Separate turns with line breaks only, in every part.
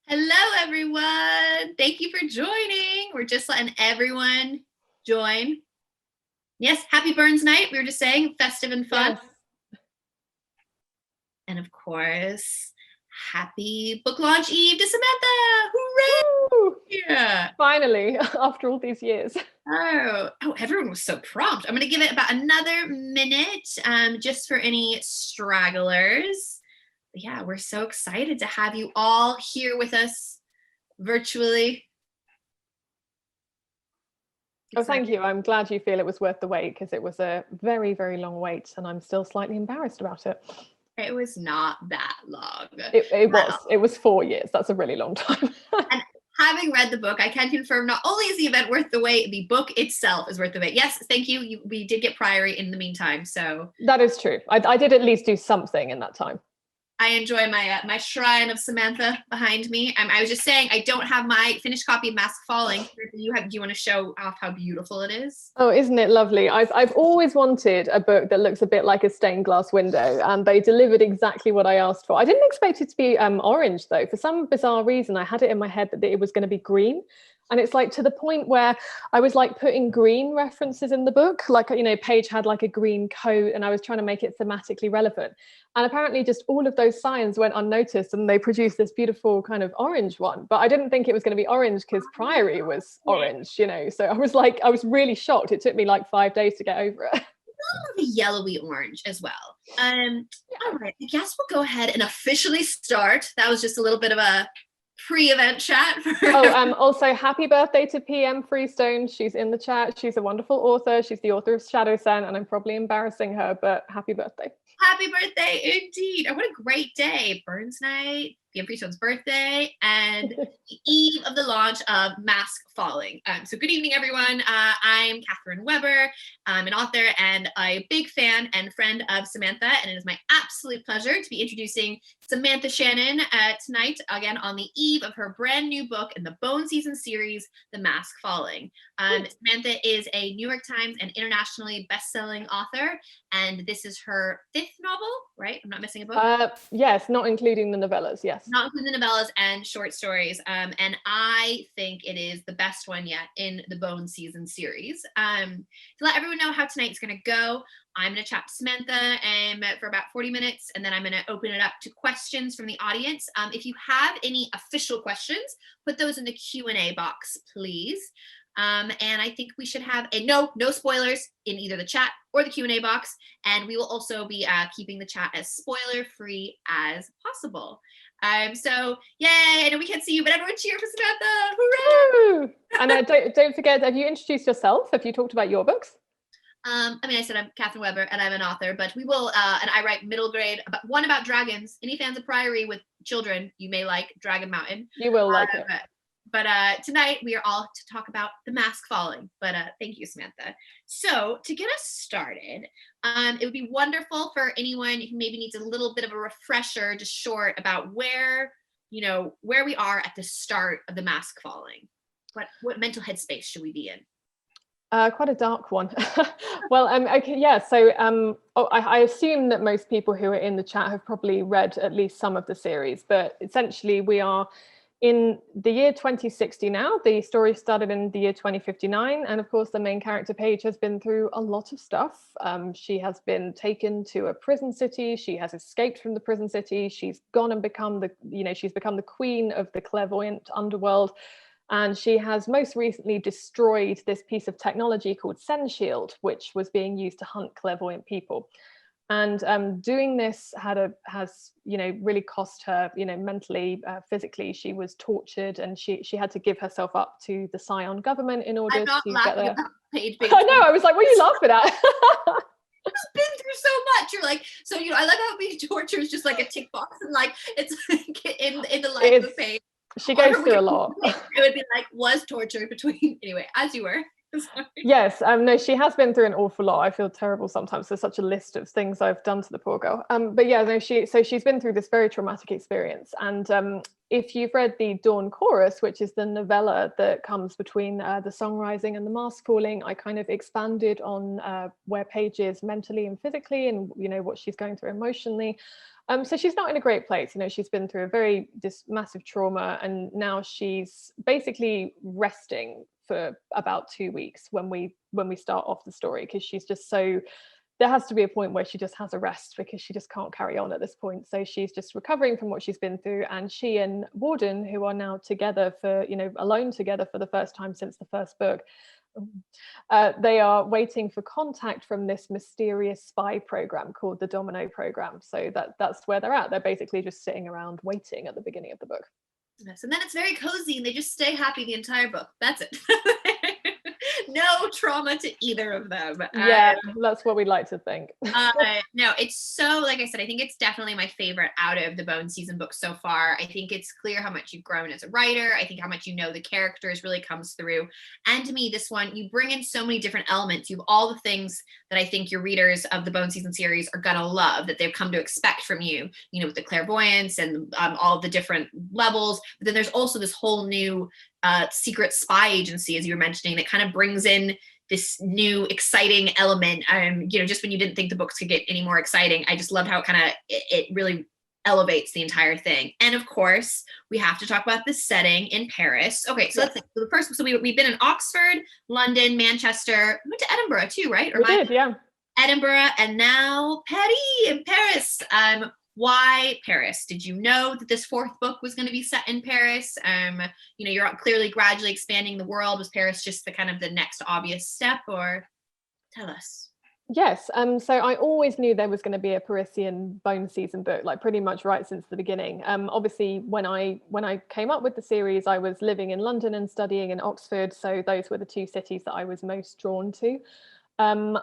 Hello, everyone. Thank you for joining. We're just letting everyone join. Yes, happy Burns Night. We were just saying, festive and fun.
Yes.
And of course, happy book launch eve to Samantha. Hooray!
Woo!
Yeah.
Finally, after all these years.
Oh, everyone was so prompt. I'm going to give it about another minute just for any stragglers. But yeah, we're so excited to have you all here with us virtually.
Oh, thank you. I'm glad you feel it was worth the wait, because it was a very, very long wait and I'm still slightly embarrassed about it.
It was not that long.
It was 4 years. That's a really long time.
And having read the book, I can confirm not only is the event worth the wait, the book itself is worth the wait. Yes, thank you. We did get Priory in the meantime, so
that is true. I did at least do something in that time.
I enjoy my my shrine of Samantha behind me. I was just saying I don't have my finished copy of Mask Falling. Do you want to show off how beautiful it is?
Oh, isn't it lovely? I've always wanted a book that looks a bit like a stained glass window, and they delivered exactly what I asked for. I didn't expect it to be orange, though. For some bizarre reason, I had it in my head that it was going to be green. And it's like to the point where I was like putting green references in the book. Like, Paige had like a green coat and I was trying to make it thematically relevant. And apparently just all of those signs went unnoticed and they produced this beautiful kind of orange one. But I didn't think it was going to be orange because Priory was orange, So I was really shocked. It took me like 5 days to get over it.
A yellowy orange as well. All right, I guess we'll go ahead and officially start. That was just a little bit of a pre-event chat.
Also happy birthday to PM Freestone. She's in the chat. She's a wonderful author. She's the author of Shadow Scent, and I'm probably embarrassing her, but happy birthday.
Happy birthday indeed. What a great day. Burns Night, PM Freestone's birthday, and the eve of the launch of Mask Falling. So good evening, everyone. I'm Katherine Weber. I'm an author and a big fan and friend of Samantha, and it is my absolute pleasure to be introducing Samantha Shannon tonight, again on the eve of her brand new book in the Bone Season series, The Mask Falling. Samantha is a New York Times and internationally best-selling author, and this is her 5th novel, right? I'm not missing a book?
Yes, not including the novellas, yes.
Not including the novellas and short stories. And I think it is the best one yet in the Bone Season series. To let everyone know how tonight's going to go, I'm going to chat to Samantha for about 40 minutes, and then I'm going to open it up to questions from the audience. If you have any official questions, put those in the Q&A box, please. And I think we should have no spoilers in either the chat or the Q&A box. And we will also be keeping the chat as spoiler-free as possible. So yay, I know we can't see you, but everyone cheer for Samantha. Hooray!
And don't forget, have you introduced yourself? Have you talked about your books?
I said I'm Katherine Weber and I'm an author, but we will, and I write middle grade, one about dragons. Any fans of Priory with children, you may like Dragon Mountain.
You will like it.
But tonight we are all to talk about The Mask Falling. But thank you, Samantha. So to get us started, it would be wonderful for anyone who maybe needs a little bit of a refresher, just short, about where we are at the start of The Mask Falling. What mental headspace should we be in?
Quite a dark one. Well, okay, yeah. So I assume that most people who are in the chat have probably read at least some of the series, but essentially we are in the year 2060 now. The story started in the year 2059, and of course the main character Paige has been through a lot of stuff. She has been taken to a prison city. She has escaped from the prison city. She's gone and become she's become the queen of the clairvoyant underworld. And she has most recently destroyed this piece of technology called Sen Shield, which was being used to hunt clairvoyant people. And doing this has really cost her, mentally, physically. She was tortured, and she had to give herself up to the Scion government in order to get there. I know. I was like, what are you laughing at?
I've been through so much. You're like, so I like how being tortured is just like a tick box, and like it's like in the life of Paige.
She goes through a lot.
It would be like, was torture between, anyway, as you were.
Yes, no, she has been through an awful lot. I feel terrible sometimes. There's such a list of things I've done to the poor girl. But yeah, no, she's been through this very traumatic experience. And if you've read the Dawn Chorus, which is the novella that comes between the song rising and the mask falling, I kind of expanded on where Paige is mentally and physically, and what she's going through emotionally. So she's not in a great place. She's been through a very massive trauma, and now she's basically resting for about 2 weeks when we start off the story, because she's just so, there has to be a point where she just has a rest, because she just can't carry on at this point. So she's just recovering from what she's been through, and she and Warden, who are now together for alone together for the first time since the first book, they are waiting for contact from this mysterious spy program called the Domino program. So that's where they're at. They're basically just sitting around waiting at the beginning of the book.
Yes, and then it's very cozy and they just stay happy the entire book. That's it. No trauma to either of them.
Yeah, that's what we like to think.
No, it's so, like I said, I think it's definitely my favorite out of the Bone season books so far. I think it's clear how much you've grown as a writer. I think how much the characters really comes through. And to me, this one, you bring in so many different elements. You have all the things that I think your readers of the Bone season series are gonna love, that they've come to expect from you, with the clairvoyance and all the different levels. But then there's also this whole new secret spy agency, as you were mentioning, that kind of brings in this new exciting element. Just when you didn't think the books could get any more exciting, I just love how it really elevates the entire thing. And of course, we have to talk about the setting in Paris. Okay, so let's think. So the first, so we've been in Oxford, London, Manchester, we went to Edinburgh too, right?
We did, yeah. Edinburgh,
and now Paris in Paris. Why Paris? Did you know that this fourth book was going to be set in Paris? You're clearly gradually expanding the world. Was Paris just the next obvious step, or tell us?
Yes, so I always knew there was going to be a Parisian Bone season book, like pretty much right since the beginning. Obviously, when I came up with the series, I was living in London and studying in Oxford, so those were the two cities that I was most drawn to.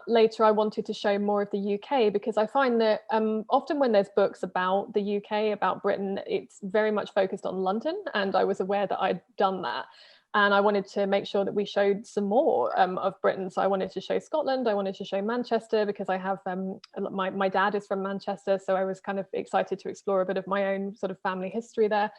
Later, I wanted to show more of the UK, because I find that often when there's books about the UK, about Britain, it's very much focused on London, and I was aware that I'd done that. And I wanted to make sure that we showed some more of Britain. So I wanted to show Scotland, I wanted to show Manchester, because I have, my dad is from Manchester, so I was kind of excited to explore a bit of my own sort of family history there.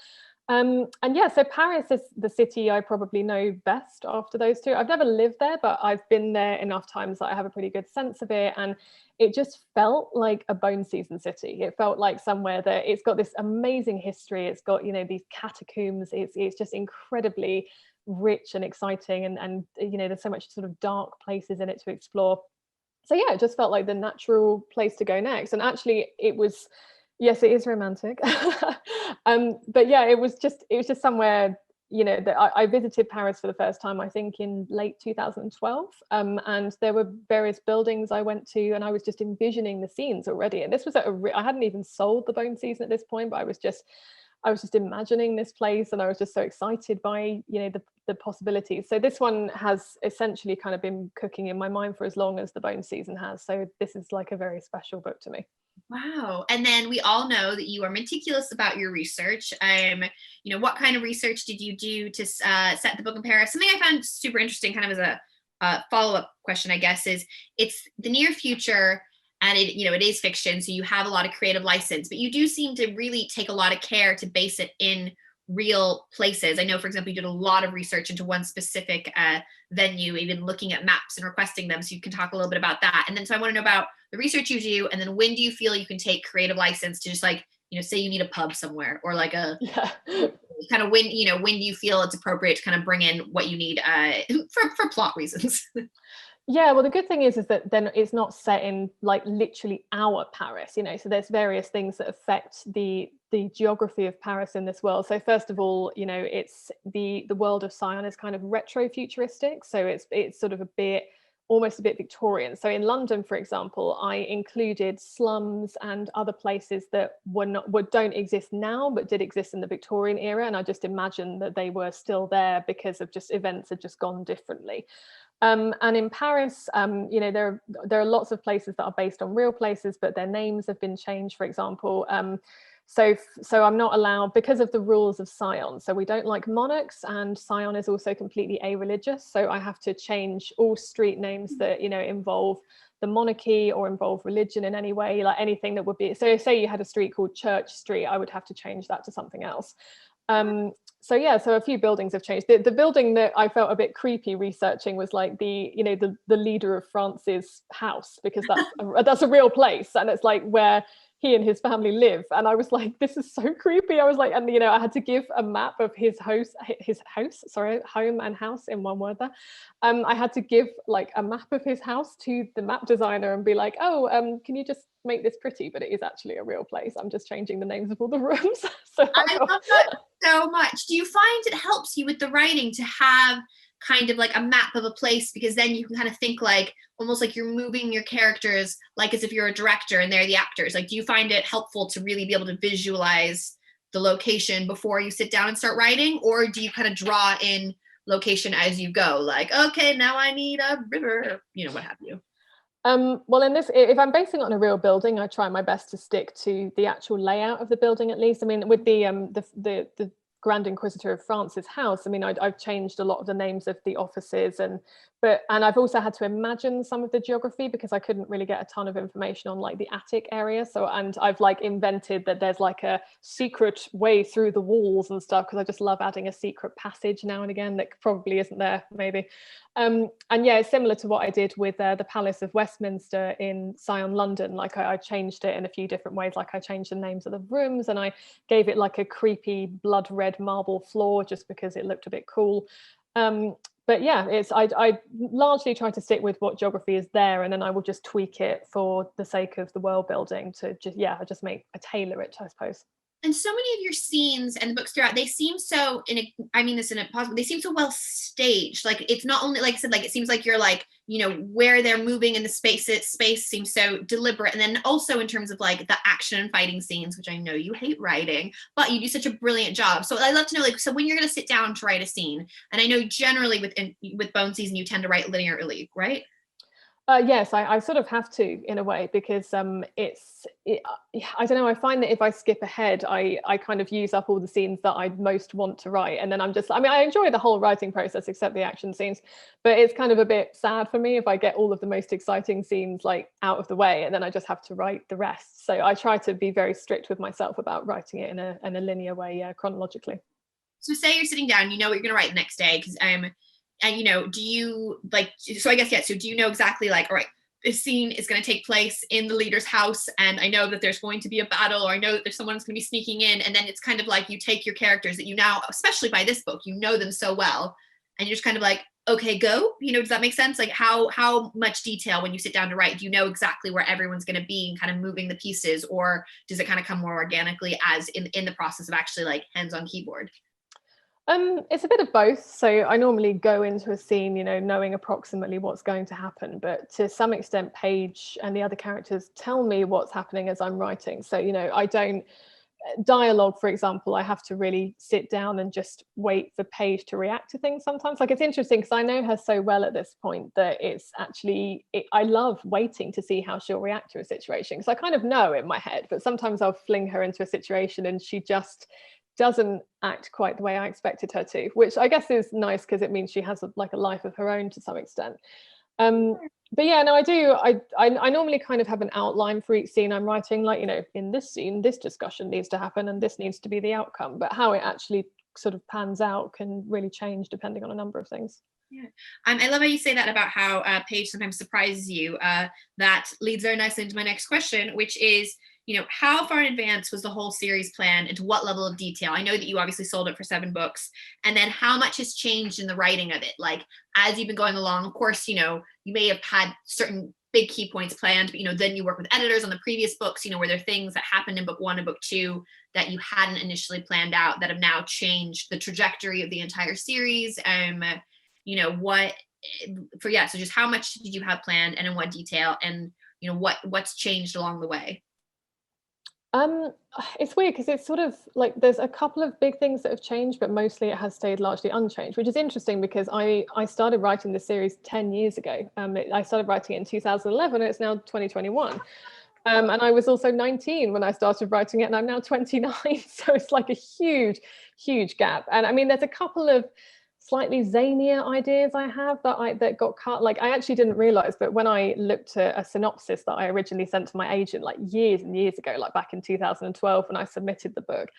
And yeah, so Paris is the city I probably know best after those two. I've never lived there, but I've been there enough times that I have a pretty good sense of it. And it just felt like a Bone season city. It felt like somewhere that it's got this amazing history. It's got, these catacombs. It's just incredibly rich and exciting. And there's so much sort of dark places in it to explore. So yeah, it just felt like the natural place to go next. And actually it was, yes, it is romantic. But yeah, it was just somewhere, that I visited Paris for the first time, I think in late 2012. And there were various buildings I went to, and I was just envisioning the scenes already. And this was I hadn't even sold the Bone season at this point, but I was just imagining this place, and I was just so excited by, the possibilities. So this one has essentially kind of been cooking in my mind for as long as the Bone season has. So this is like a very special book to me.
Wow. And then we all know that you are meticulous about your research. What kind of research did you do to set the book in Paris? Something I found super interesting, kind of as a follow-up question, I guess, is it's the near future, and it is fiction, so you have a lot of creative license, but you do seem to really take a lot of care to base it in real places. I know, for example, you did a lot of research into one specific venue, even looking at maps and requesting them. So you can talk a little bit about that. And then, so I want to know about the research you do, and then when do you feel you can take creative license to just say you need a pub somewhere, or like a kind of when do you feel it's appropriate to kind of bring in what you need for plot reasons?
Yeah, well, the good thing is that then it's not set in like literally our Paris, so there's various things that affect the geography of Paris in this world. So first of all, it's the world of Sion is kind of retro futuristic, so it's sort of almost a bit Victorian. So in London, for example, I included slums and other places that don't exist now, but did exist in the Victorian era, and I just imagined that they were still there because of just events had just gone differently. And in Paris, there are lots of places that are based on real places, but their names have been changed. For example, So I'm not allowed, because of the rules of Scion. So we don't like monarchs, and Scion is also completely a-religious. So I have to change all street names that, you know, involve the monarchy or involve religion in any way, like anything that would be, so say you had a street called Church Street, I would have to change that to something else. So yeah, so a few buildings have changed. The building that I felt a bit creepy researching was like the leader of France's house, because that's a real place, and it's like where he and his family live. And I was like, this is so creepy. I was like, and you know, I had to give a map of his home and house in one word there. I had to give like a map of his house to the map designer and be like, oh, can you just make this pretty? But it is actually a real place. I'm just changing the names of all the rooms. So
I love that so much. Do you find it helps you with the writing to have kind of like a map of a place, because then you can kind of think like almost like you're moving your characters like as if you're a director and they're the actors? Like, do you find it helpful to really be able to visualize the location before you sit down and start writing, or do you kind of draw in location as you go, like, okay, now I need a river, you know, what have you?
Well, in this, if I'm basing it on a real building, I try my best to stick to the actual layout of the building, at least. I mean, with the Grand Inquisitor of France's house, I mean, I've changed a lot of the names of the offices, and I've also had to imagine some of the geography, because I couldn't really get a ton of information on like the attic area. So, and I've like invented that there's like a secret way through the walls and stuff, because I just love adding a secret passage now and again that probably isn't there, maybe. And yeah, it's similar to what I did with the Palace of Westminster in Scion, London. Like I changed it in a few different ways. Like I changed the names of the rooms, and I gave it like a creepy blood red marble floor just because it looked a bit cool. But yeah, I largely try to stick with what geography is there, and then I will just tweak it for the sake of the world building to I tailor it, I suppose.
And so many of your scenes and the books throughout, they seem so I mean this in a positive, they seem so well staged. Like, it's not only, like I said, like it seems like you're like, you know, where they're moving in the space seems so deliberate. And then also in terms of like the action and fighting scenes, which I know you hate writing, but you do such a brilliant job. So I'd love to know, like, so when you're going to sit down to write a scene, and I know generally with Bone Season, you tend to write linearly, right?
Yes, I sort of have to, in a way, because I don't know, I find that if I skip ahead, I kind of use up all the scenes that I most want to write. And then I enjoy the whole writing process except the action scenes, but it's kind of a bit sad for me if I get all of the most exciting scenes like out of the way and then I just have to write the rest. So I try to be very strict with myself about writing it in a linear way, chronologically.
So say you're sitting down, you know what you're going to write the next day, because and you know, do you like, so I guess, yeah, so do you know exactly like, all right, this scene is going to take place in the leader's house, and I know that there's going to be a battle, or I know that there's someone's going to be sneaking in, and then it's kind of like you take your characters that you now, especially by this book, you know them so well, and you're just kind of like, okay, go, you know, does that make sense? Like how much detail when you sit down to write, do you know exactly where everyone's going to be and kind of moving the pieces, or does it kind of come more organically as in the process of actually like hands on keyboard?
It's a bit of both. So I normally go into a scene, you know, knowing approximately what's going to happen, but to some extent, Paige and the other characters tell me what's happening as I'm writing. So, you know, I don't dialogue, for example, I have to really sit down and just wait for Paige to react to things sometimes. Like, it's interesting because I know her so well at this point that I love waiting to see how she'll react to a situation, because I kind of know in my head, but sometimes I'll fling her into a situation and she just doesn't act quite the way I expected her to, which I guess is nice because it means she has a life of her own to some extent. But yeah, no, I do. I normally kind of have an outline for each scene I'm writing, like, you know, in this scene, this discussion needs to happen and this needs to be the outcome. But how it actually sort of pans out can really change depending on a number of things.
Yeah, I love how you say that about how Paige sometimes surprises you. That leads very nicely into my next question, which is, you know, how far in advance was the whole series planned, and to what level of detail? I know that you obviously sold it for 7 books, and then how much has changed in the writing of it? Like, as you've been going along, of course, you know, you may have had certain big key points planned, but, you know, then you work with editors on the previous books, you know, were there things that happened in book 1 and book 2 that you hadn't initially planned out that have now changed the trajectory of the entire series? You know, so just how much did you have planned, and in what detail, and, you know, what's changed along the way?
It's weird because it's sort of like there's a couple of big things that have changed, but mostly it has stayed largely unchanged, which is interesting because I started writing this series 10 years ago. I started writing it in 2011 and it's now 2021. And I was also 19 when I started writing it, and I'm now 29. So it's like a huge gap. And I mean, there's a couple of slightly zanier ideas I have that got cut. Like, I actually didn't realize, but when I looked at a synopsis that I originally sent to my agent like years and years ago, like back in 2012 when I submitted the book,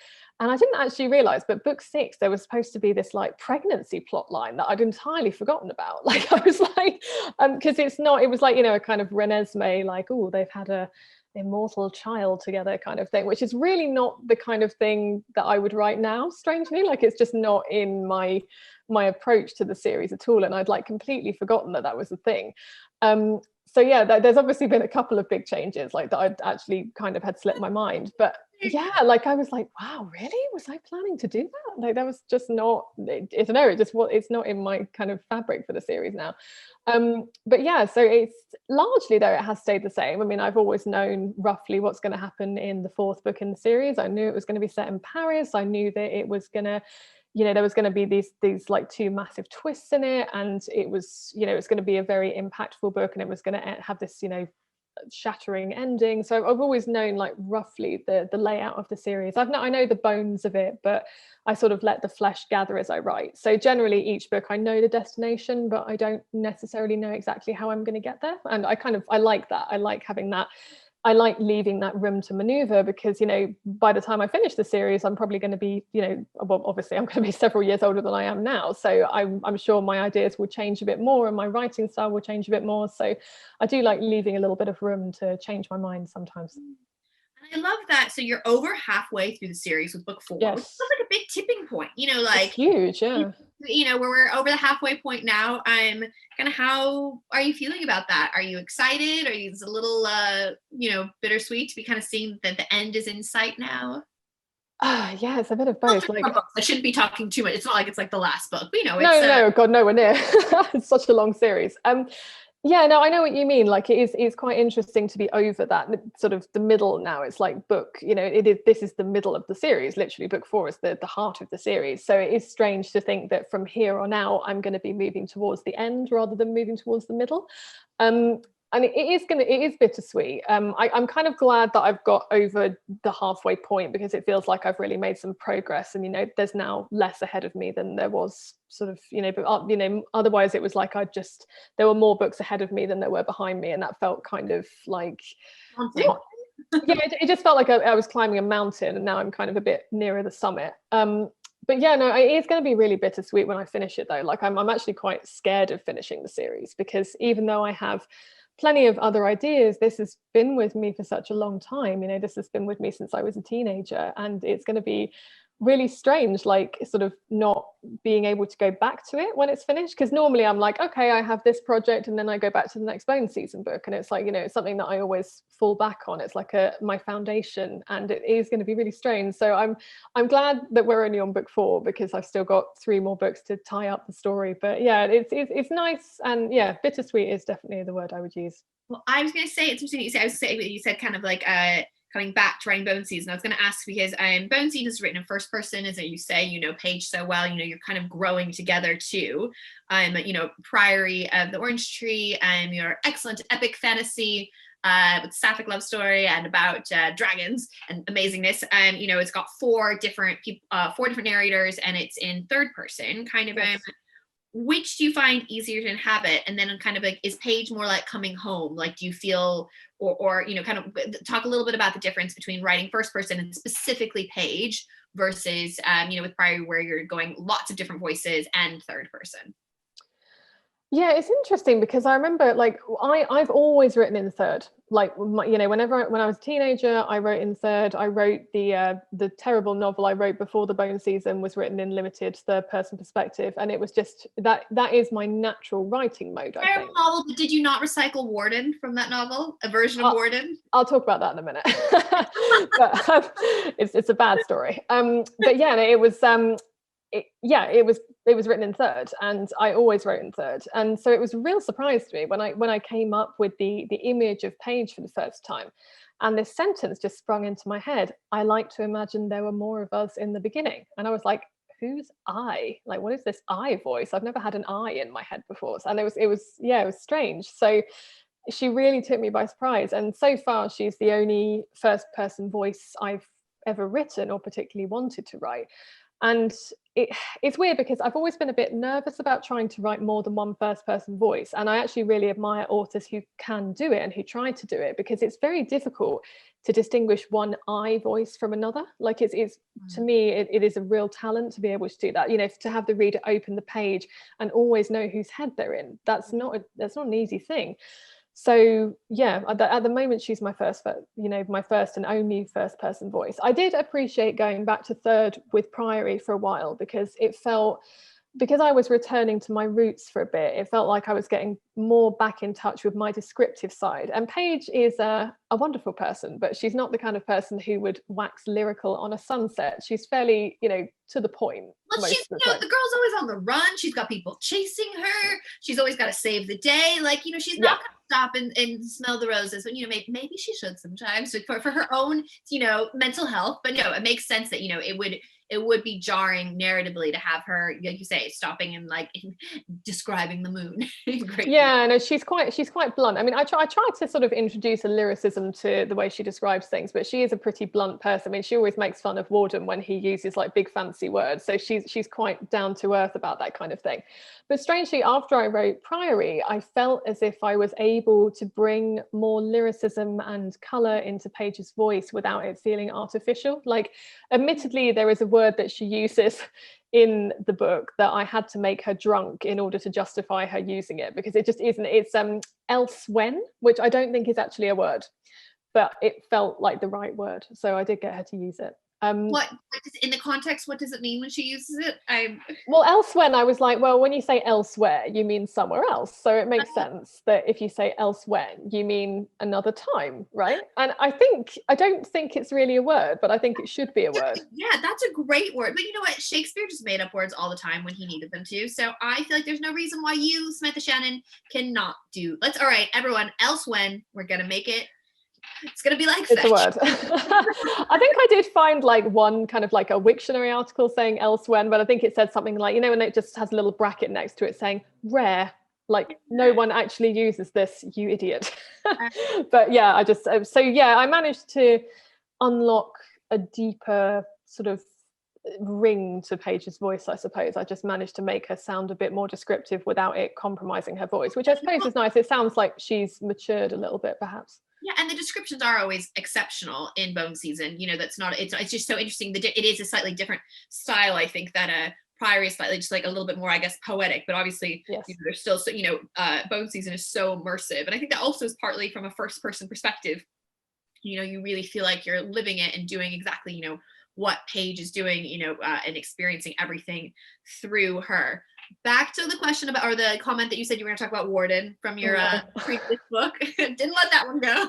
and I didn't actually realize, but book 6, there was supposed to be this like pregnancy plot line that I'd entirely forgotten about. Like, I was like, because it was like, a kind of Renesmee, like, oh, they've had a immortal child together kind of thing, which is really not the kind of thing that I would write now, strangely. Like, it's just not in my approach to the series at all, and I'd like completely forgotten that was a thing. So yeah, there's obviously been a couple of big changes like that I'd actually kind of had slipped my mind, but yeah, like I was like, wow, really? Was I planning to do that? Like, that was just not, it's an error, it's not in my kind of fabric for the series now. But yeah, so it's largely, though, it has stayed the same. I mean, I've always known roughly what's going to happen in the 4th book in the series. I knew it was going to be set in Paris. I knew that it was going to, there was going to be these like 2 massive twists in it, and it was, it's going to be a very impactful book, and it was going to have this, shattering ending. So I've always known like roughly the layout of the series. I know the bones of it, but I sort of let the flesh gather as I write. So generally each book I know the destination, but I don't necessarily know exactly how I'm going to get there. And I like that. I like having that. I like leaving that room to maneuver, because, by the time I finish the series, I'm probably going to be, well, obviously I'm going to be several years older than I am now. So I'm sure my ideas will change a bit more and my writing style will change a bit more. So I do like leaving a little bit of room to change my mind sometimes.
I love that. So you're over halfway through the series with book 4, which
Yes.
feels like a big tipping point, like
it's huge. Yeah.
Where we're over the halfway point now. How are you feeling about that? Are you excited? Are you a little, bittersweet to be kind of seeing that the end is in sight now?
Yeah, it's a bit of both. Like,
I shouldn't be talking too much. It's not like it's like the last book, but
no, God, nowhere near. It's such a long series. Yeah, no, I know what you mean. Like, it's quite interesting to be over that sort of the middle now. It's like book, this is the middle of the series. Literally, book 4 is the heart of the series. So it is strange to think that from here on out, I'm going to be moving towards the end rather than moving towards the middle. And it is bittersweet. I'm kind of glad that I've got over the halfway point, because it feels like I've really made some progress, and there's now less ahead of me than there was sort of, but otherwise it was like there were more books ahead of me than there were behind me, and that felt kind of like, yeah, it just felt like I was climbing a mountain, and now I'm kind of a bit nearer the summit. But yeah, no, it is going to be really bittersweet when I finish it, though. Like, I'm actually quite scared of finishing the series, because even though I have plenty of other ideas, this has been with me for such a long time. This has been with me since I was a teenager, and it's going to be really strange, like, sort of not being able to go back to it when it's finished, because normally I'm like, okay, I have this project, and then I go back to the next Bone season book, and it's like, it's something that I always fall back on. It's like my foundation, and it is going to be really strange. So I'm glad that we're only on book 4, because I've still got 3 more books to tie up the story. But yeah, it's nice, and yeah, bittersweet is definitely the word I would use.
Well, I was going to say, it's interesting you said kind of like coming back to writing Bone Season. I was going to ask, because Bone Season is written in first person, as you say, Paige so well, you're kind of growing together too. Priory of the Orange Tree, your excellent epic fantasy with sapphic love story and about dragons and amazingness. It's got 4 different people, 4 different narrators, and it's in third person kind of.
Yes.
Which do you find easier to inhabit? And then kind of like, is Paige more like coming home? Like, do you feel, or kind of talk a little bit about the difference between writing first person and specifically Paige versus, with Priory, where you're going lots of different voices, and third person?
Yeah, it's interesting, because I remember, like, I've always written in third. Like, when I was a teenager, I wrote in third. I wrote the terrible novel I wrote before the Bone Season was written in limited third person perspective, and it was just that is my natural writing mode. I think.
Novel, but did you not recycle Warden from that novel? A version of Warden?
I'll talk about that in a minute. But it's a bad story. But yeah, it was. It was written in third, and I always wrote in third, and so it was a real surprise to me when I came up with the image of Paige for the first time, and this sentence just sprung into my head. I like to imagine there were more of us in the beginning, and I was like, who's I? Like, what is this I voice? I've never had an I in my head before, and it was strange. So she really took me by surprise. And so far, she's the only first person voice I've ever written or particularly wanted to write. And it's weird because I've always been a bit nervous about trying to write more than one first person voice. And I actually really admire authors who can do it and who try to do it, because it's very difficult to distinguish one I voice from another. Like it's to me, it is a real talent to be able to do that. You know, to have the reader open the page and always know whose head they're in. That's not an easy thing. So yeah, at the moment, she's my first and only first person voice. I did appreciate going back to third with Priory for a while, because it felt, because I was returning to my roots for a bit, it felt like I was getting more back in touch with my descriptive side. And Paige is a wonderful person, but she's not the kind of person who would wax lyrical on a sunset. She's fairly, to the point.
Well, she's, the girl's always on the run. She's got people chasing her. She's always got to save the day. Like, she's not going to stop and smell the roses. But, maybe she should sometimes for her own, mental health. But no, it makes sense that, it would be jarring narratively to have her, like you say, stopping and like describing the moon. Great.
Yeah, no, she's quite blunt. I mean, I try to sort of introduce a lyricism to the way she describes things, but she is a pretty blunt person. I mean, she always makes fun of Warden when he uses like big fancy words. So she's quite down to earth about that kind of thing. But strangely, after I wrote Priory, I felt as if I was able to bring more lyricism and colour into Paige's voice without it feeling artificial. Like, admittedly, there is a word that she uses in the book that I had to make her drunk in order to justify her using it, because it just isn't. It's else when, which I don't think is actually a word, but it felt like the right word, so I did get her to use it.
What in the context, what does it mean when she uses it?
Well, elsewhere, I was like, well, when you say elsewhere, you mean somewhere else. So it makes sense that if you say elsewhere, you mean another time, right? And I don't think it's really a word, but I think it should be a word.
Yeah, that's a great word. But you know what? Shakespeare just made up words all the time when he needed them to. So I feel like there's no reason why you, Samantha Shannon, cannot do. All right, everyone, else when, we're going to make it. It's going to be like
it's a word. I think I did find like one kind of like a Wiktionary article saying elsewhere, but I think it said something like, when it just has a little bracket next to it saying rare, like no one actually uses this, you idiot. But yeah, I managed to unlock a deeper sort of ring to Paige's voice, I suppose. I just managed to make her sound a bit more descriptive without it compromising her voice, which I suppose is nice. It sounds like she's matured a little bit, perhaps.
Yeah, and the descriptions are always exceptional in Bone Season. That's not. It's just so interesting that it is a slightly different style. I think that Priory is slightly just like a little bit more, I guess, poetic. But obviously,
yes.
There's still so Bone Season is so immersive, and I think that also is partly from a first person perspective. You really feel like you're living it and doing exactly what Paige is doing. And experiencing everything through her. Back to the question about, or the comment that you said you were going to talk about Warden from your previous book. Didn't let that one go.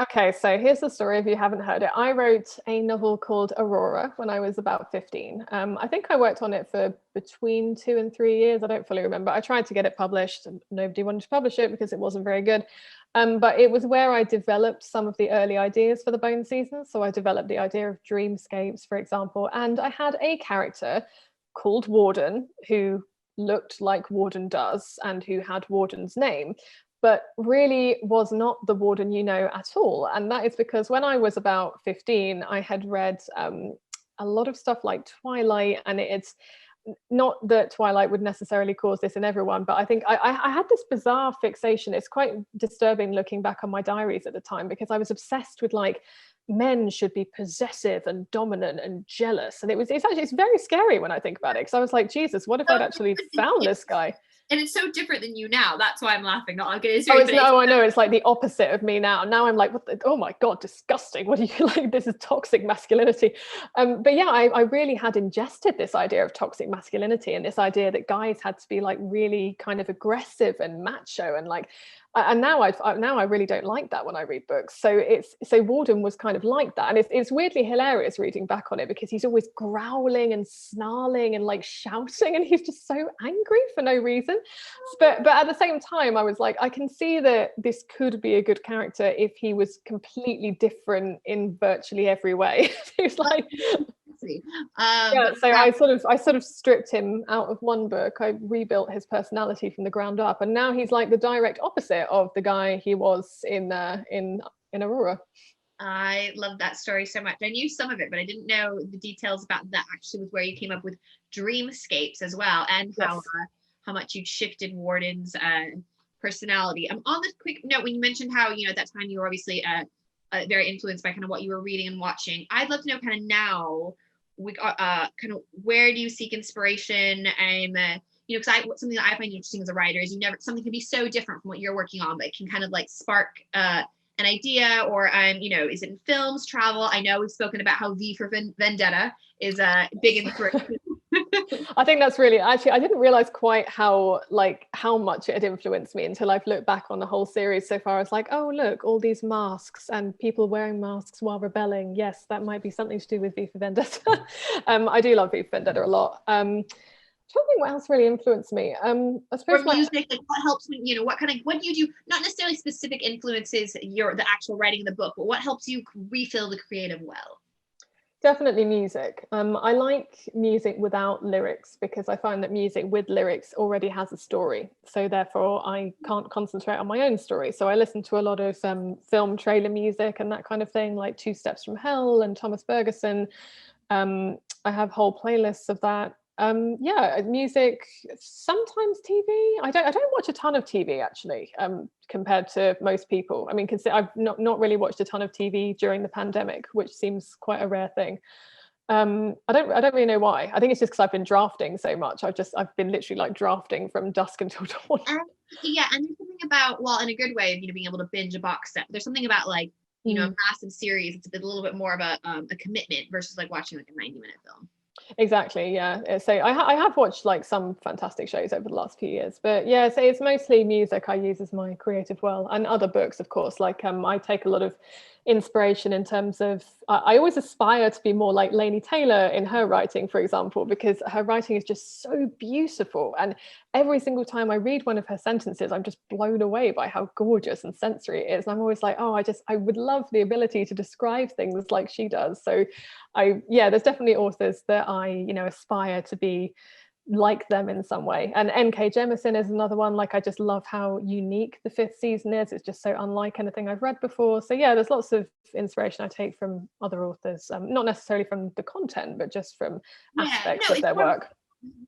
Okay, so here's the story if you haven't heard it. I wrote a novel called Aurora when I was about 15. I think I worked on it for between 2 and 3 years. I don't fully remember. I tried to get it published and nobody wanted to publish it because it wasn't very good. But it was where I developed some of the early ideas for the Bone Season. So I developed the idea of dreamscapes, for example, and I had a character called Warden who looked like Warden does and who had Warden's name, but really was not the Warden at all. And that is because when I was about 15, I had read a lot of stuff like Twilight, and it's not that Twilight would necessarily cause this in everyone, but I think I had this bizarre fixation. It's quite disturbing looking back on my diaries at the time, because I was obsessed with like men should be possessive and dominant and jealous, and it's very scary when I think about it, because I was like, Jesus, what if I'd actually found this guy?
And it's so different than you now. That's why I'm laughing. Not like it is.
I know. It's like the opposite of me now. Now I'm like, oh my God, disgusting. What do you like? This is toxic masculinity. But yeah, I really had ingested this idea of toxic masculinity, and this idea that guys had to be like really kind of aggressive and macho, and like, and now I really don't like that when I read books. So Warden was kind of like that, and it's weirdly hilarious reading back on it, because he's always growling and snarling and like shouting, and he's just so angry for no reason. But at the same time, I was like, I can see that this could be a good character if he was completely different in virtually every way. He was like,
capacity.
Yeah, so I sort of stripped him out of one book. I rebuilt his personality from the ground up, and now he's like the direct opposite of the guy he was in Aurora.
I love that story so much. I knew some of it, but I didn't know the details about that. Actually, was where you came up with dreamscapes as well, and
Yes.
how much you'd shifted Warden's personality. On this quick note, when you mentioned how at that time you were obviously very influenced by kind of what you were reading and watching, I'd love to know kind of now, kind of where do you seek inspiration? And because something that I find interesting as a writer is something can be so different from what you're working on, but it can kind of like spark an idea, or is it in films, travel? I know we've spoken about how V for Vendetta is big inspiration.
I think that's really, actually, I didn't realize quite how much it had influenced me until I've looked back on the whole series so far. I was like, oh look, all these masks and people wearing masks while rebelling. Yes, that might be something to do with V for Vendetta. I do love V for Vendetta a lot. I'm trying to think what else really influenced me. I suppose
or music, like what helps when what do you do? Not necessarily specific influences the actual writing of the book, but what helps you refill the creative well?
Definitely music. I like music without lyrics because I find that music with lyrics already has a story. So therefore I can't concentrate on my own story. So I listen to a lot of film trailer music and that kind of thing, like Two Steps from Hell and Thomas Ferguson. I have whole playlists of that. Music, sometimes TV. I don't watch a ton of TV actually, compared to most people. I mean, I've not really watched a ton of TV during the pandemic, which seems quite a rare thing. I don't really know why. I think it's just because I've been drafting so much. I've been literally like drafting from dusk until dawn.
And there's something about, well, in a good way of being able to binge a box set. There's something about like a massive series. It's a little bit more of a commitment versus like watching like a 90-minute film.
Exactly, yeah. So I have watched like some fantastic shows over the last few years, but yeah, so it's mostly music I use as my creative well, and other books, of course. Like I take a lot of inspiration in terms of I always aspire to be more like Laini Taylor in her writing, for example, because her writing is just so beautiful, and every single time I read one of her sentences, I'm just blown away by how gorgeous and sensory it is. And I'm always like, oh, I would love the ability to describe things like she does. So there's definitely authors that I aspire to be like them in some way. And N.K. Jemisin is another one. Like, I just love how unique the 5th season is. It's just so unlike anything I've read before. So yeah, there's lots of inspiration I take from other authors, not necessarily from the content, but just from aspects of their work.